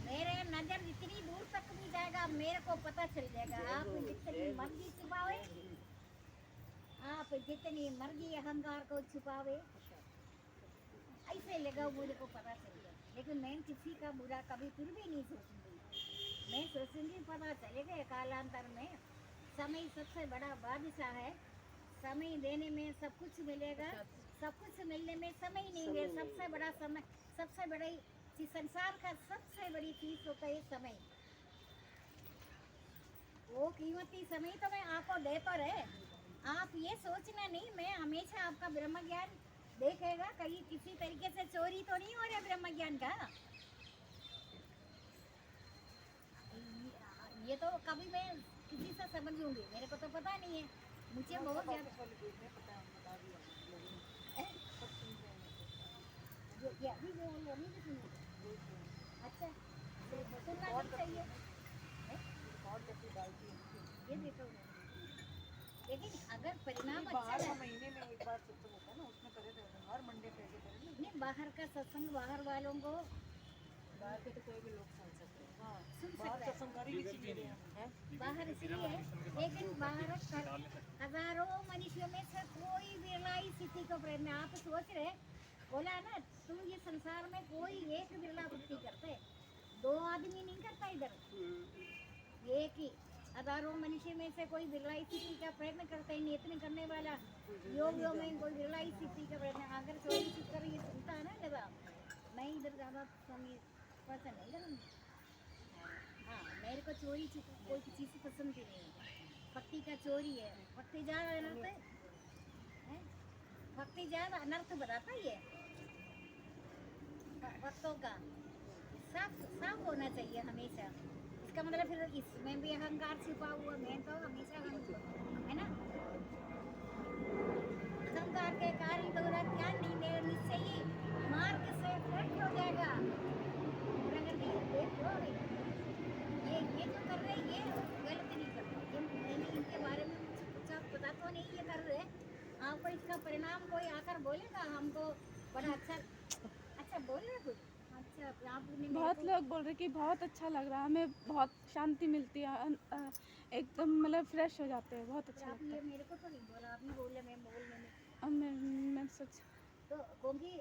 मेरे नजर इतनी दूर तक भी जाएगा, मेरे को पता चल जाएगा। आप जितनी मर्जी छुपावे, आप जितनी मर्जी अहंकार को छुपावे, ऐसे लगा मुझे को पता चल गया। लेकिन मैं किसी का बुरा कभी फिर भी नहीं सोचूंगी। मैं सोचूंगी पता चलेगा कालांतर में। समय सबसे बड़ा बादशाह है, समय देने में सब कुछ मिलेगा, सब कुछ मिलने में समय नहीं है। सबसे बड़ा समय, सबसे बड़ी संसार का सबसे बड़ी चीज होता है समय। वो कीमती समय तो मैं आपको दे तो रहे। आप ये सोचना नहीं मैं हमेशा आपका ब्रह्म ज्ञान देखेगा, कहीं किसी तरीके से चोरी तो नहीं हो रहा ब्रह्म ज्ञान का। ये तो कभी मैं किसी से समझूंगी, मेरे को तो पता नहीं है। मुझे बहुत ज्यादा अभी वो नहीं भी सुनो। अच्छा सुनना नहीं चाहिए ये देखो। लेकिन अगर परिणाम अच्छा है,
महीने में एक बार सत्संग होता है ना, उसमें करे थे हर मंडे पे ऐसे करे
नहीं बाहर का सत्संग बाहर वालों को
बाहर के तो कोई भी लोग सुन सकते हैं। हाँ
सुन
बाहर
सकता है,
सत्संग कर ही इसीलिए हैं।
बाहर इसलिए है। लेकिन बाहर हजारों मनुष्यों में से कोई बिरला इस स्थिति को प्रयत्न। आप सोच रहे बोला ना तुम ये संसार में कोई एक बिरला भक्ति करते, दो आदमी नहीं करता इधर, एक ही हजारों मनुष्य में से कोई बिरला स्थिति का प्रयत्न करते हैं। इतने करने वाला योग में कोई बिरला स्थिति का प्रयत्न अगर चोरी चुप कर ये सुनता है ना लगा, मैं इधर ज़्यादा समय पसंद नहीं करूँगी। हाँ मेरे को चोरी चुप कोई चीज़ पसंद ही नहीं है। भक्ति का चोरी है, भक्ति ज़्यादा अनर्थ है, भक्ति ज़्यादा अनर्थ बताता ही है। भक्तों का साफ साफ होना चाहिए हमेशा। इसका मतलब फिर इसमें भी अहंकार छिपा हुआ, मैं तो हमेशा है ना अहंकार के कारण तो ध्यान नहीं दे, निश्चय ही मार्ग से भ्रष्ट हो जाएगा। प्रकृति बड़ा अच्छा बोल रहे कुछ। अच्छा आपने
बहुत लोग बोल रहे कि बहुत अच्छा लग रहा है, हमें बहुत शांति मिलती है, एकदम मतलब फ्रेश हो जाते हैं, बहुत अच्छा
आप
लगता
ये मेरे को तो नहीं बोला, आपने बोला मैं बोलने में
है। अब मैं सोच
तो क्योंकि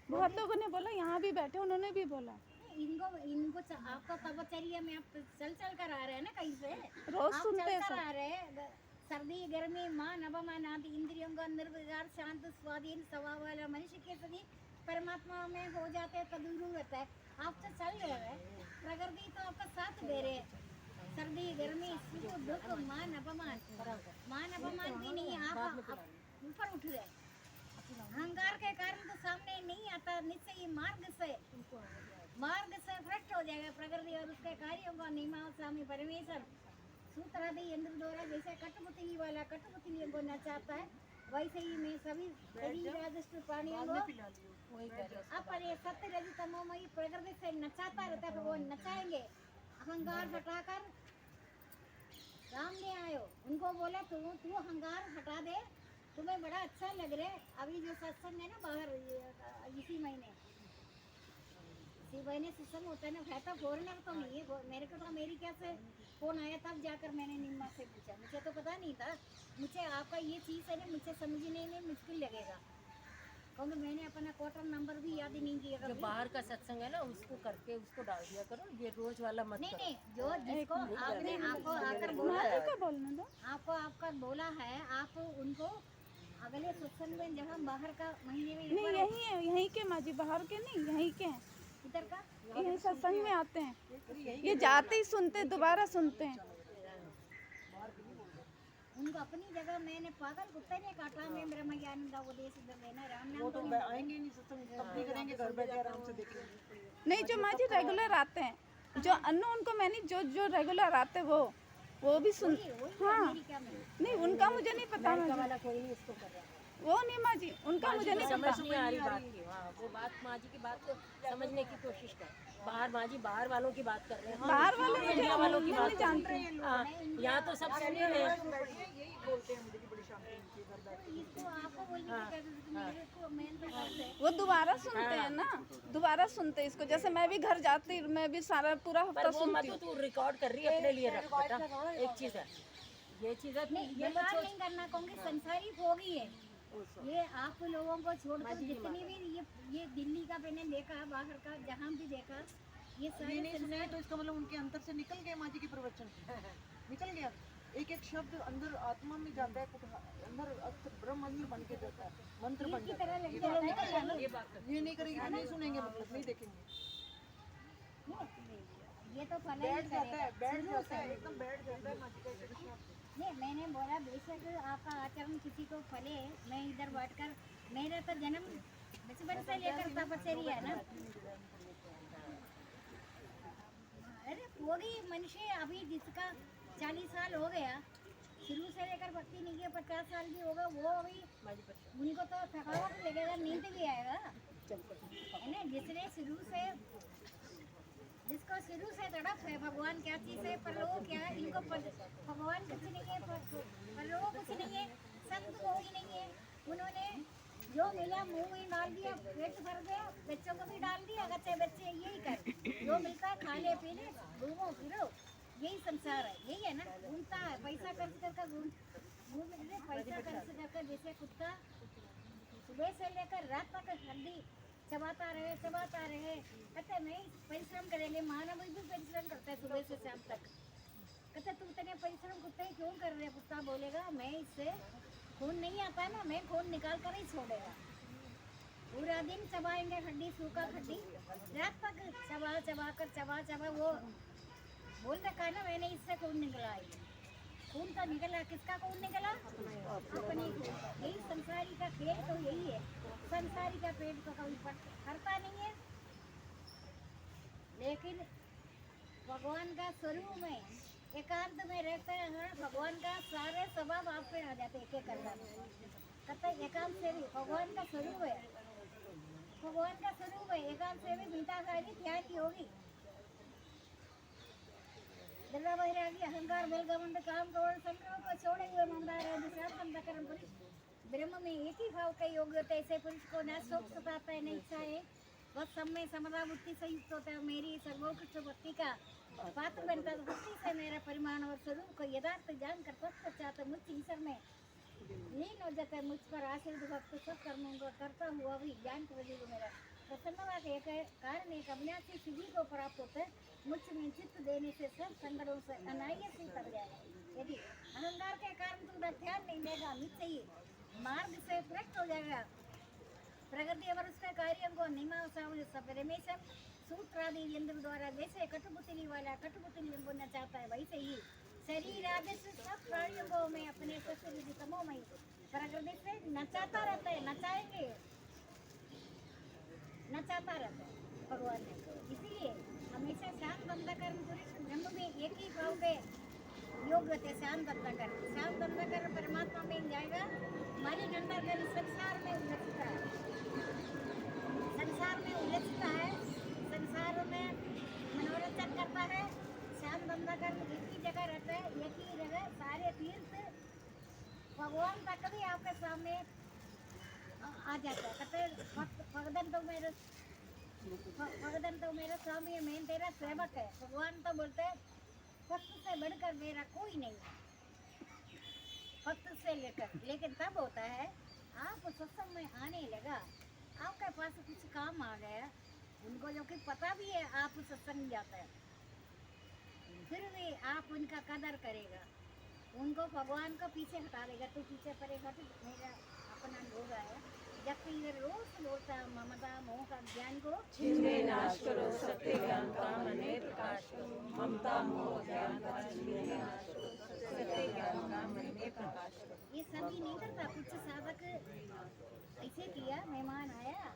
बहुत लोगों ने बोला, यहाँ भी बैठे उन्होंने भी बोला
इनको इनको आपका तपचर्या में आप चल कर आ रहे हैं ना कहीं से,
रोज
आप
सुनते हैं
चल कर
सब।
आ रहे हैं। सर्दी गर्मी मान अवमान आदि इंद्रियों का निर्विकार शांत स्वाधीन स्वभाव वाला मनुष्य के सभी परमात्मा में हो जाते हैं, तदुरु रहता है। आप तो चल रहे हैं, प्रकृति तो आपका साथ दे रहे हैं। सर्दी गर्मी सुख दुख मान अपमान भी नहीं, आप ऊपर उठ रहे। अहंकार के कारण तो सामने नहीं आता, निश्चय ही मार्ग से भ्रष्ट हो जाएगा प्रकृति और उसके कार्यों का नियमा स्वामी परमेश्वर सूत्रादि यंत्र द्वारा जैसे कठपुतली वाला कठपुतलियों को नचाता है, वैसे ही मैं सभी राजस्व प्राणियों को अपने सत्य रज तमोमयी प्रकृति से नचाता रहता है। वो नचाएंगे, अहंकार हटाकर राम ने आयो, उनको बोला तू अहंकार हटा दे, तुम्हें बड़ा अच्छा लग रहा है। अभी जो सत्संग है ना बाहर इसी महीने सत्संग होता है ना, कहता फॉरनर तो नहीं है, मेरे को तो अमेरिका से फोन आया तब जाकर मैंने निम्मा से पूछा, मुझे तो पता नहीं था। मुझे आपका ये चीज़ है ना मुझे समझने में मुश्किल लगेगा, क्योंकि मैंने अपना क्वार्टर नंबर भी याद नहीं किया।
जो बाहर का सत्संग है ना उसको करके उसको डाल दिया करो, ये रोज वाला मत करो।
नहीं जो जिसको आपने आपको आकर बोला
क्या बोलने दो।
आपको आपका बोला है, आप उनको अगले सत्संग में जहाँ बाहर का महीने में
नहीं यही है, यहीं के माँ जी, बाहर के नहीं, यहीं के हैं,
इधर का
यही सत्संग में आते हैं, ये जाते ही सुनते दोबारा सुनते हैं।
उनको अपनी जगह मैंने पागल कुत्ते ने काटा, मैं ब्रह्म ज्ञान का उपदेश इधर देना राम नाम
वो
तो
तो आएंगे नहीं सत्संग, तब नहीं करेंगे, घर बैठे आराम से देखेंगे।
नहीं जो माँ जी रेगुलर आते हैं, जो अन्नू उनको मैंने जो रेगुलर आते हैं वो भी सुन। हाँ
अमेरिका में
नहीं उनका मुझे नहीं पता माँ जी,
वाला कोई नहीं इसको कर रहा है।
वो नहीं माँ जी, उनका मुझे नहीं
समझ
पता।
नहीं आ रही बात की। हाँ वो बात माँ जी की बात को समझने की कोशिश कर। बाहर माँ जी बाहर वालों की बात कर रहे हैं,
बाहर वाले मुझे
इंडिया वालों की बात
नहीं जानते।
हाँ, यहाँ तो सब सुन ही रहे हैं।
यही बोलते हैं मुझे कि बड़ी शांति मिलती है घर बैठे।
इसको आपको बोलने की क्या जरूरत है, मेरे को मेन तो बात है।
वो दोबारा सुनते हैं ना, दोबारा सुनते हैं इसको। जैसे मैं भी घर जाती, मैं भी सारा पूरा हफ्ता
पर वो
सुनती
मत
हूँ।
तू रिकॉर्ड कर रही है, अपने लिए रख बेटा। एक चीज है, ये चीज है,
नहीं
ये मत
बेकार
सोच।
नहीं करना, क्योंकि संसारिक हो गई है ये। आप लोगों को छोड़कर जितनी भी ये दिल्ली का मैंने देखा, बाहर का जहाँ भी देखा, ये सारे
नहीं सुने तो इसका मतलब उनके अंदर से निकल गया माँ जी के प्रवचन, निकल गया। एक एक शब्द अंदर आत्मा में जाता है, कुछ अंदर ब्रह्म में बन के जाता है, मंत्र बन
की
जाता
तरह
है।
लग
ये तो
जाता
निकल गया ना,
है।
ये नहीं करेंगे तो नहीं सुनेंगे, मतलब नहीं देखेंगे।
ये तो फला
बैठ
ही
जाता है,
करेगा।
बैठ जाता है, एकदम बैठ जाता है माँ जी का कृष्ण।
नहीं मैंने बोला बेशक आपका आचरण किसी को फले, मैं इधर बैठकर मेरा तो जन्म बचपन से लेकर तपस्या है ना। अरे कोई मनुष्य अभी जिसका 40 साल हो गया, शुरू से लेकर भक्ति नहीं किया, 50 साल भी होगा, वो अभी उनको तो थकावट लगेगा, नींद भी आएगा है ना। जिसको शुरू से तड़प है भगवान क्या चीज़ है, परलोक क्या है, इनको भगवान कुछ नहीं है, परलोक कुछ नहीं है, संत वो ही नहीं है। उन्होंने जो मिला मुंह में डाल दिया, पेट भर गया, बच्चों को भी डाल दिया, बच्चे यही कर, जो मिलता है खा ले पी ले, घूमो फिरो, यही संसार है, यही है ना। घूमता है पैसा खर्च कर पैसा खर्च कर, जैसे कुत्ता सुबह से लेकर रात तक हड्डी चबाता रहे। कहते नहीं परिश्रम करेंगे, मानव भी परिश्रम करता है सुबह से शाम तक। कहते तुम इतने परिश्रम कुत्ते क्यों कर रहे? कुत्ता बोलेगा मैं इससे खून नहीं आता ना, मैं खून निकाल कर ही छोड़ेगा। पूरा दिन चबाएंगे हड्डी, सूखा हड्डी, रात तक चबा वो बोल रखा है ना, मैंने इससे खून निकला है। खून तो निकला, किसका खून निकला? अपने खून का। यही संसारी का खेल तो यही है। संसारी का पेट तो कभी भरता नहीं है, लेकिन भगवान का स्वरूप में एकांत में रहते हैं, भगवान का सारे स्वभाव आप पे आ जाते एक करना। कहते एकांत से भी भगवान का स्वरूप है, एकांत से भी मीठा खाएगी, ध्यान की होगी। दर्रा बहिरागी अहंकार बेलगमंड काम करोड़ संग्रह को छोड़े हुए मंदार है, विश्राम करम पुरुष ब्रह्म में एक ही भाव का योग होता है। ऐसे पुरुष को न शोक सताता है न इच्छा है, वह सब में समता बुद्धि से युक्त होता है। मेरी सर्वोत्कृष्ट भक्ति का पात्र बनता है। भक्ति से मेरा परिमाण और स्वरूप को यथार्थ जान कर तत्पश्चात मुझ ईश्वर में लीन हो जाता है। मुझ पर आश्रित भक्त सब कर्मों को करता हुआ भी ज्ञान प्रदीप मेरा प्रसन्नता के कारण एक अविनाशी सिद्धि को प्राप्त होता है। मुझ में चित्त देने से सब संकटों से अनायास ही तर जाएगा। यदि अहंकार के कारण तुम ध्यान नहीं देगा, निश्चय ही मार्ग से भ्रष्ट हो जाएगा। प्रगति और उसके कार्यों को परमेश्वर सूत्र आदि यंत्र द्वारा जैसे कठपुतली वाला कठपुतली बनना चाहता है, वैसे ही शरीर आदि से सब प्राणियों को मैं अपने तमोमय प्रकृति से नचाता रहता है। नचाएंगे, नचाता रहता है भगवान ने। इसीलिए हमेशा शांत अंधकरण पुरुष ब्रह्म में एक ही भाव पे योग होते। शांत अंधकरण परमात्मा में जाएगा। हमारी अंधकरण संसार में उलझता है, संसार में उलझता है, संसार में मनोरंजन करता है। शांत अंधकरण एक ही जगह रहता है, एक ही जगह सारे तीर्थ भगवान तक भी आपके सामने आ जाता है। कहते भगदन तो मेरा स्वामी है, मैं तेरा सेवक है। भगवान तो बोलते हैं भक्त से बढ़कर मेरा कोई नहीं है, भक्त से लेकर। लेकिन तब होता है आप सत्संग में आने लगा, आपके पास कुछ काम आ गया, उनको जो कि पता भी है आप सत्संग जाते हैं, फिर भी आप उनका कदर करेगा, उनको भगवान को पीछे हटा देगा। तो पीछे पड़ेगा तो मेरा अपना लोग आया। जब कि इधर रोज बोलता ममता मोह का ज्ञान को
जिनमें नाश करो, सत्य ज्ञान का मने प्रकाश करो। ममता मोह ज्ञान का जिनमें नाश करो, सत्य ज्ञान का मने प्रकाश करो।
ये सभी नहीं करता। कुछ साधक ऐसे किया, मेहमान आया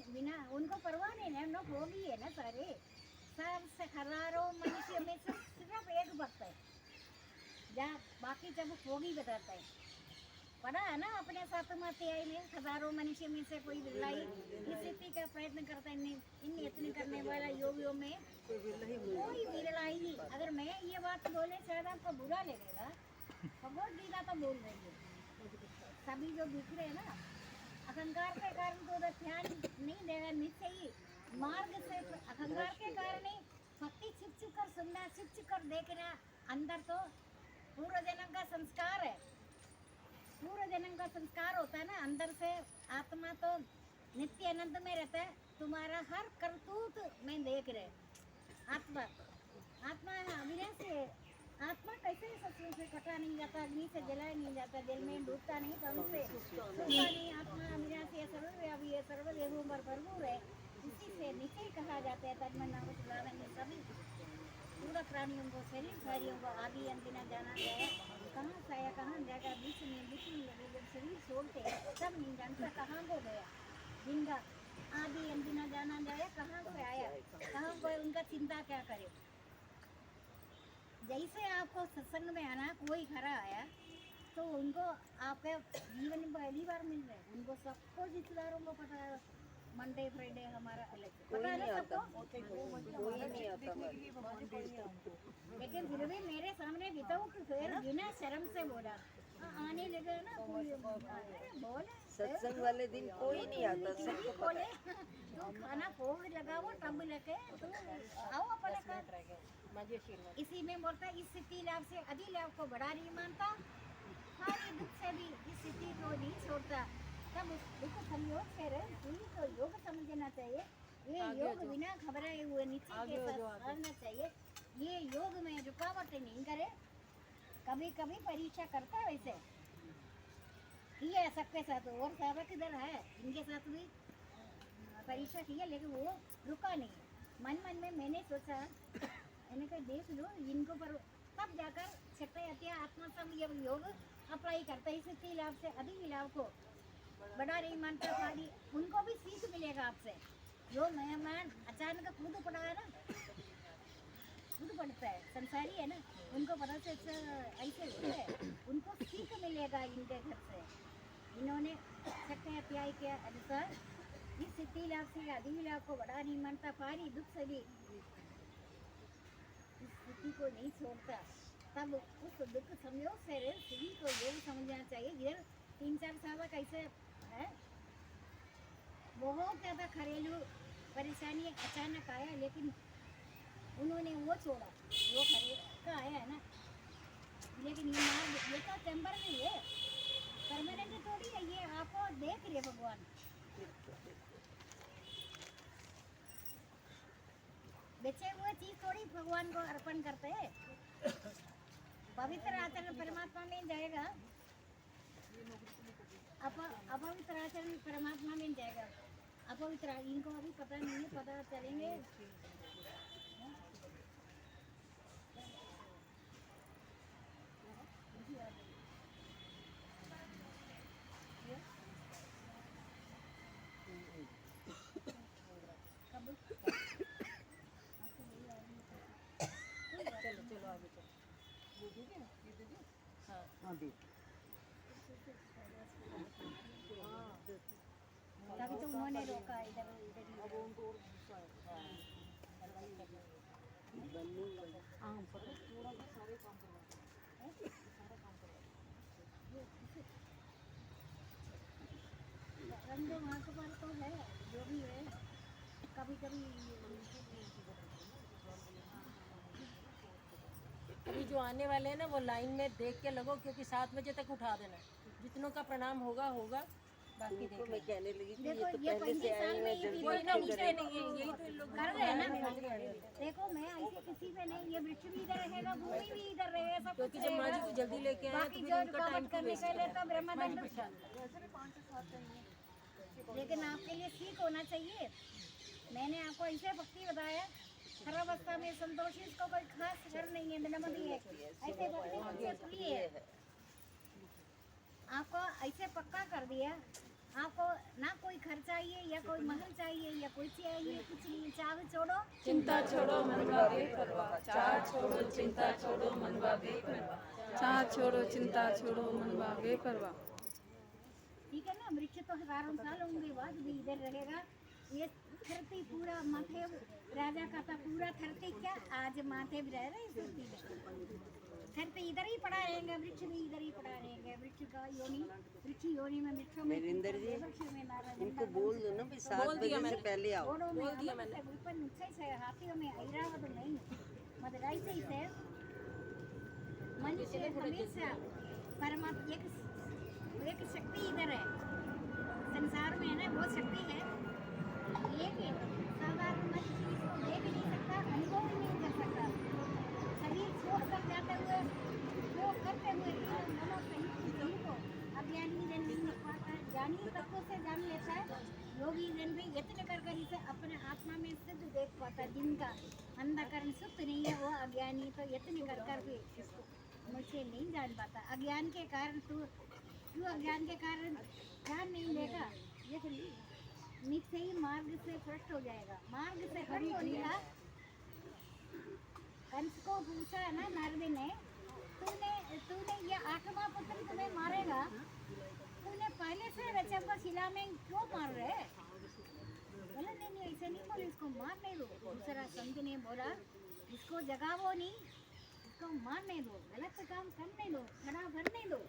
बिना उनको परवाह नहीं है, ना भोगी है ना सारे, सब हजारों मनुष्य में से सिर्फ एक भक्त है, जहाँ बाकी सब भोगी बताता है। पढ़ा है ना अपने साथ अध्याय में, हजारों मनुष्य में से कोई बिरलाई इस स्थिति का प्रयत्न करता है। इन यत्न करने वाला योगियों में कोई बिरलाई ही। अगर मैं ये बात बोले शायद आपको बुरा लगेगा, भगवत गीता तो बोल रही है। सभी जो दिख रहे हैं ना, अहंकार के कारण तो ध्यान नहीं देगा, निश्चय ही मार्ग से अहंकार के कारण ही भक्ति छिप छिप कर सुनना, छिप छिप कर देखना। अंदर तो पूर्व जन्म का संस्कार है, पूर्व जन्म का संस्कार होता है ना। अंदर से आत्मा तो नित्य आनंद में रहता है। तुम्हारा हर करतूत में देख रहे। आत्मा अविनाशी है। आत्मा कैसे शत्रु से कटा नहीं जाता, अग्नि से जलाया नहीं जाता, जल में डूबता नहीं, पानी से डूबता नहीं। आत्मा अविनाशी है, सर्वव्यापी है, सर्वदेहों पर भरपूर है। इसी से नीचे कहा जाता है तन्मय सभी पूरा प्राणियों को, शरीरधारियों को आदि अंत न जाना गया। कहाँ से आया, कहाँ जाएगा, बीच में लगे। जब शरीर छोड़ते सब नहीं जानता कहाँ को गया। जिनका आदि अंत न जाना जाए, कहाँ से आया, कहाँ कोई उनका चिंता क्या करे। जैसे आपको सत्संग में आना, कोई खरा आया तो उनको आपके जीवन में पहली बार मिल रहे, उनको सबको रिश्तेदारों को पता है मंडे फ्राइडे हमारा अलग पता है ना सबको, कोई नहीं आता। लेकिन फिर भी मेरे सामने विदाउट फिर बिना शर्म से बोला, आने लगे ना कोई बोले
सत्संग वाले दिन कोई नहीं आता, सबको
बोले तू खाना भोग लगाओ तब लगे तू आओ अपने घर। इसी में बोलता इस स्थिति लाभ से अधिक लाभ को बड़ा नहीं मानता, सारे दुख से भी इस स्थिति को नहीं छोड़ता। तब दुख संयोग से तो योग समझना चाहिए। ये योग बिना घबराए हुए नीचे के साथ रहना चाहिए। ये योग में रुकावट नहीं करे। कभी कभी परीक्षा करता है, वैसे किया सबके साथ, और साधक इधर है इनके साथ भी परीक्षा की है, लेकिन वो रुका नहीं। मन में मैंने सोचा मैंने कहा देख लो इनको पर, तब जाकर छठे आत्मा संयम योग अप्लाई करता है। इससे लाभ से अधिक लाभ को बड़ा नहीं मानता खाली, उनको भी सीख मिलेगा आपसे। जो मेहमान अचानक खुद पढ़ा है ना, खुद पढ़ता है, संसारी है ना, उनको पता से ऐसे होता है, उनको सीख मिलेगा इनके घर से। इन्होंने छठे अध्याय के अनुसार इस स्थिति लाभ से अधिक लाभ को बड़ा नहीं मानता, भारी दुख से भी इस स्थिति को नहीं छोड़ता। तब उस दुख संयोग से सभी को योग समझना चाहिए। इधर 3-4 साल कैसे है, बहुत ज़्यादा घरेलू परेशानी अचानक आया, लेकिन उन्होंने वो छोड़ा, वो खरीद का आया है ना। लेकिन ये मार्ग ये तो टेम्पररी है, परमानेंट थोड़ी है, ये आपको देख रहे भगवान। बेचे हुए चीज थोड़ी भगवान को अर्पण करते हैं। पवित्र आचरण परमात्मा में जाएगा, अपवित्र आचरण परमात्मा में जाएगा। अपवित्र इनको अभी पता नहीं है, पता चलेंगे। तभी तो उन्होंने रोका इधर इधर ही।
अब उनको और गुस्सा है। थोड़ा सा सारे काम करवाते हैं, सारा काम करवाते हैं।
रंग वहाँ के पर तो है, जो भी है, कभी कभी
अभी जो आने वाले हैं ना वो लाइन में देख के लगो, क्योंकि 7 बजे तक उठा देना। जितनों का प्रणाम होगा होगा, बाकी देख
मैं कहने लगी कि
देखो ये 35 साल में ये
कोई ना पूछते नहीं है, यही तो इन लोग
कर रहे हैं ना। देखो मैं ऐसे किसी पे नहीं, ये वृक्ष भी इधर रहेगा, भूमि भी इधर रहेगा, सब कुछ
क्योंकि जब माँ जी को जल्दी लेके आए
बाकी
तो
जो
फिर उनका टाइम
रुकावट करने के लिए तो ब्रह्मदंड।
वैसे भी 5 से 7 चाहिए।
लेकिन आपके लिए सीख होना चाहिए। मैंने आपको ऐसे भक्ति बताया, हर अवस्था में संतोषी, इसको कोई खास घर नहीं है, नमदी है, ऐसे भक्ति मुझसे सुनी है। आपको ऐसे पक्का कर दिया, आपको ना कोई घर चाहिए या कोई महल चाहिए या कोई चाहिए, कुछ नहीं। चाह छोड़ो,
चिंता छोड़ो मनवा बेपरवाह, चाह छोड़ो चिंता छोड़ो मनवा बेपरवाह, चाह छोड़ो चिंता छोड़ो मनवा बेपरवाह।
ठीक है ना। वृक्ष तो हजारों साल होंगे बाद भी इधर रहेगा। ये धरती पूरा माथे, राजा का था पूरा धरती, क्या आज माथे भी रह रहे धरती में। धरती इधर ही पड़ा रहेंगे, वृक्ष भी इधर ही पड़ा रहेंगे। वृक्ष का योनि, वृक्ष योनि में वृक्षों में वृक्ष में नारायण
इनको बोल दो ना भाई 7 बजे से पहले आओ।
घोड़ों में अमर से ऊपर नीचे से, हाथियों में ऐरावत नहीं, मदराई से ही से। मनुष्य हमेशा परमात्मा एक शक्ति इधर है संसार में है ना, वो शक्ति है, लेकिन साधारण मनुष्य इसको देख नहीं सकता, अनुभव ही नहीं कर सकता। शरीर छोड़ कर जाते हुए, वो करते हुए मनो सही को अज्ञानी जन नहीं देख पाता, ज्ञानी तत्व से जान लेता है। योगी जन भी यत्न कर इसे अपने आत्मा में सिद्ध देख पाता है। जिनका अंधकरण शुद्ध नहीं है, वो अज्ञानी तो यत्न कर भी मुझे नहीं जान पाता। अज्ञान के कारण तू अज्ञान के कारण ध्यान नहीं देगा, लेकिन नित्य ही मार्ग से भ्रष्ट हो जाएगा। मार्ग से हट हो लिया। कंस को पूछा है ना नारद ने, तूने ये 8वां पुत्र तुम्हें मारेगा, तूने पहले से रचा को शिला में क्यों मार रहे? बोला नहीं ऐसे नहीं बोले, इसको मारने दो। दूसरा संत ने बोला इसको जगावो नहीं, इसको मारने दो, गलत काम करने दो, खड़ा भरने दो।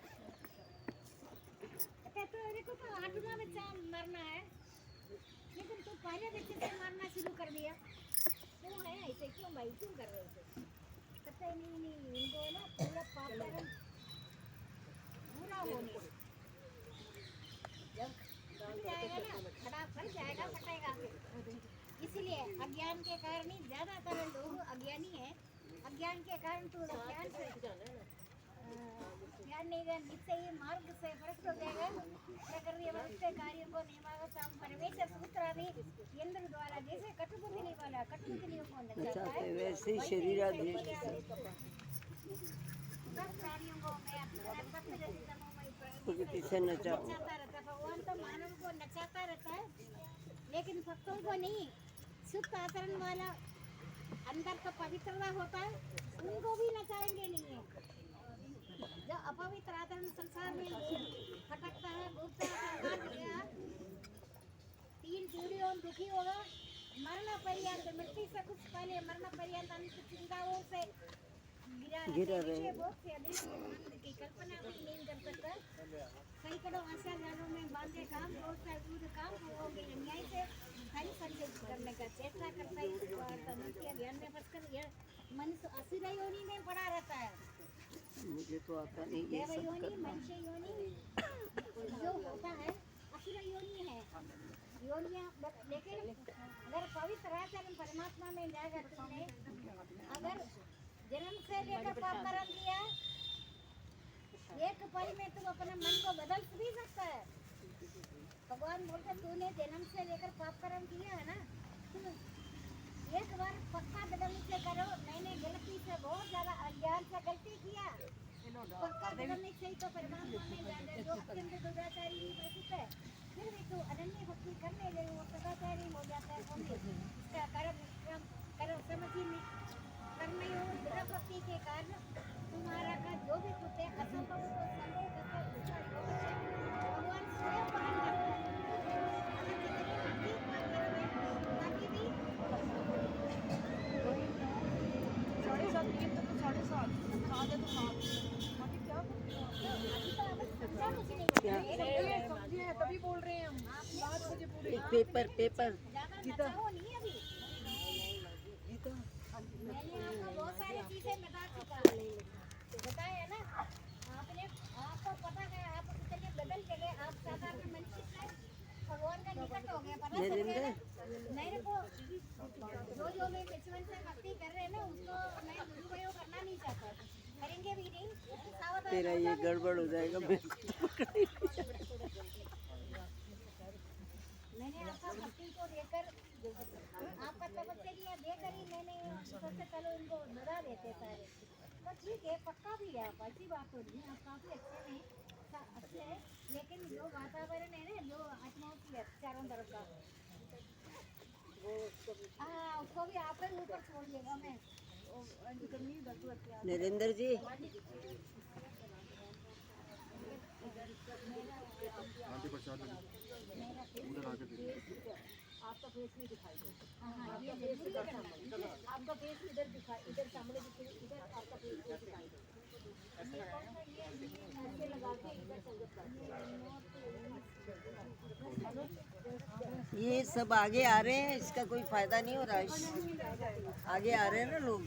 तो देखो तो 8वां बच्चा मरना है, लेकिन तू पहले बच्चे से मारना शुरू कर दिया। क्यों है ऐसे, क्यों भाई, क्यों कर रहे थे? पता ही नहीं इनको ना पूरा पाप कर्म पूरा होने जब फट जाएगा ना, खड़ा फट जाएगा, फटेगा। इसलिए अज्ञान के कारण ही ज्यादातर लोग अज्ञानी है। अज्ञान के कारण तू ज्ञान नहीं जान, इससे ही मार्ग से भ्रष्ट हो जाएगा। प्रकृति वस्तु कार्यों को नियमानुसार परमेश्वर सूत्र आदि यंत्र द्वारा, जैसे कठपुतली वाला कठपुतलियों को नचाता है,
वैसे ही शरीर
सब प्राणियों को मैं अपने पत्र
से
नचाता रहता है। भगवान तो मानव को नचाता रहता है, लेकिन भक्तों को नहीं। शुद्ध आचरण वाला अंदर तो पवित्रता होता है, उनको भी नचाएंगे नहीं है। जो अपवित्र आचरण संसार में भटकता है, घूमता है, 3 पीढ़ियों दुखी होगा, मरना पर्यंत, मृत्यु से कुछ पहले मरना पर्यंत अनेक चिंताओं से गिरा रहे बहुत से अधिक मन की कल्पना भी नहीं कर सकता। कई करो आशा जालों में बांधे काम बहुत सा दूर काम होगी न्याय से हर संदेश करने का चेष्टा करता है। और तनुष्य ज्ञान में फंसकर यह मनुष्य असुर योनि में पड़ा रहता है।
मुझे तो आता नहीं ये
देव
सब
योनि
करना।
मनुष्य योनि जो होता है असुर योनि है योनियां। लेकिन अगर पवित्र आचरण परमात्मा में जाकर तुमने अगर जन्म से लेकर पाप कर्म किया एक पल में तुम अपने मन को बदल भी सकता है। भगवान बोलते तूने जन्म से लेकर पाप कर्म किया है ना, तुम एक बार पक्का बदलने से करो। मैंने गलती से बहुत ज्यादा अज्ञान से गलती किया, पक्का बदलने से ही तो परमात्मा में जाने जो अत्यंत दुराचारी महसूस है। फिर भी तू अनन्य भक्ति करने लगे वो सदाचारी हो जाता है। इसका कर्म समझी नहीं करने और बिना भक्ति के कारण तुम्हारा का जो भी कुछ है असंभव को संभव करके उसका योग है भगवान स्वयं पालन करता है। अगर जितनी भक्ति मंदिर में बाकी भी
7.5 नियम तक तो 7.5 7 है तो 7 बाकी क्या
अभी तो अब समझा कुछ नहीं
क्या?
समझे हैं तभी बोल रहे हैं हम 7 बजे पूरे
एक पेपर
ज्यादा नचाओ नहीं अभी। मैंने आपको बहुत सारी चीजें बता चुका बताया ना आपने। आपको पता है आप कितने बदल गए। आप साधारण मनुष्य से भगवान का निकट हो गया। पता चल गया ना मेरे को जो मैं बचपन से भक्ति कर रहे हैं ना उसको मैं दुरुपयोग करना नहीं चाहता। करेंगे भी नहीं। सावधान
तेरा ये गड़बड़ हो जाएगा।
मैंने आपका भक्ति को देकर आपका तपस्या देकर ही मैंने सबसे पहले उनको डरा देते सारे। तो ठीक है पक्का भी है आप अच्छी बात हो रही है। आप काफी अच्छे हैं लेकिन जो वातावरण है ना जो एटमॉस्फेयर चारों तरफ का हाँ उसको भी आप ही ऊपर छोड़ देगा। मैं
नरेंद्र जी
आंटी प्रसाद उधर आके देखिए।
आपका फेस नहीं दिखाई देता। हाँ ये जरूरी करना आपका फेस इधर दिखाई इधर सामने इधर आपका फेस नहीं दिखाई देता। ऐसे लगा के इधर
ये सब आगे आ रहे हैं, इसका कोई फायदा नहीं हो रहा है। आगे आ रहे हैं ना लोग।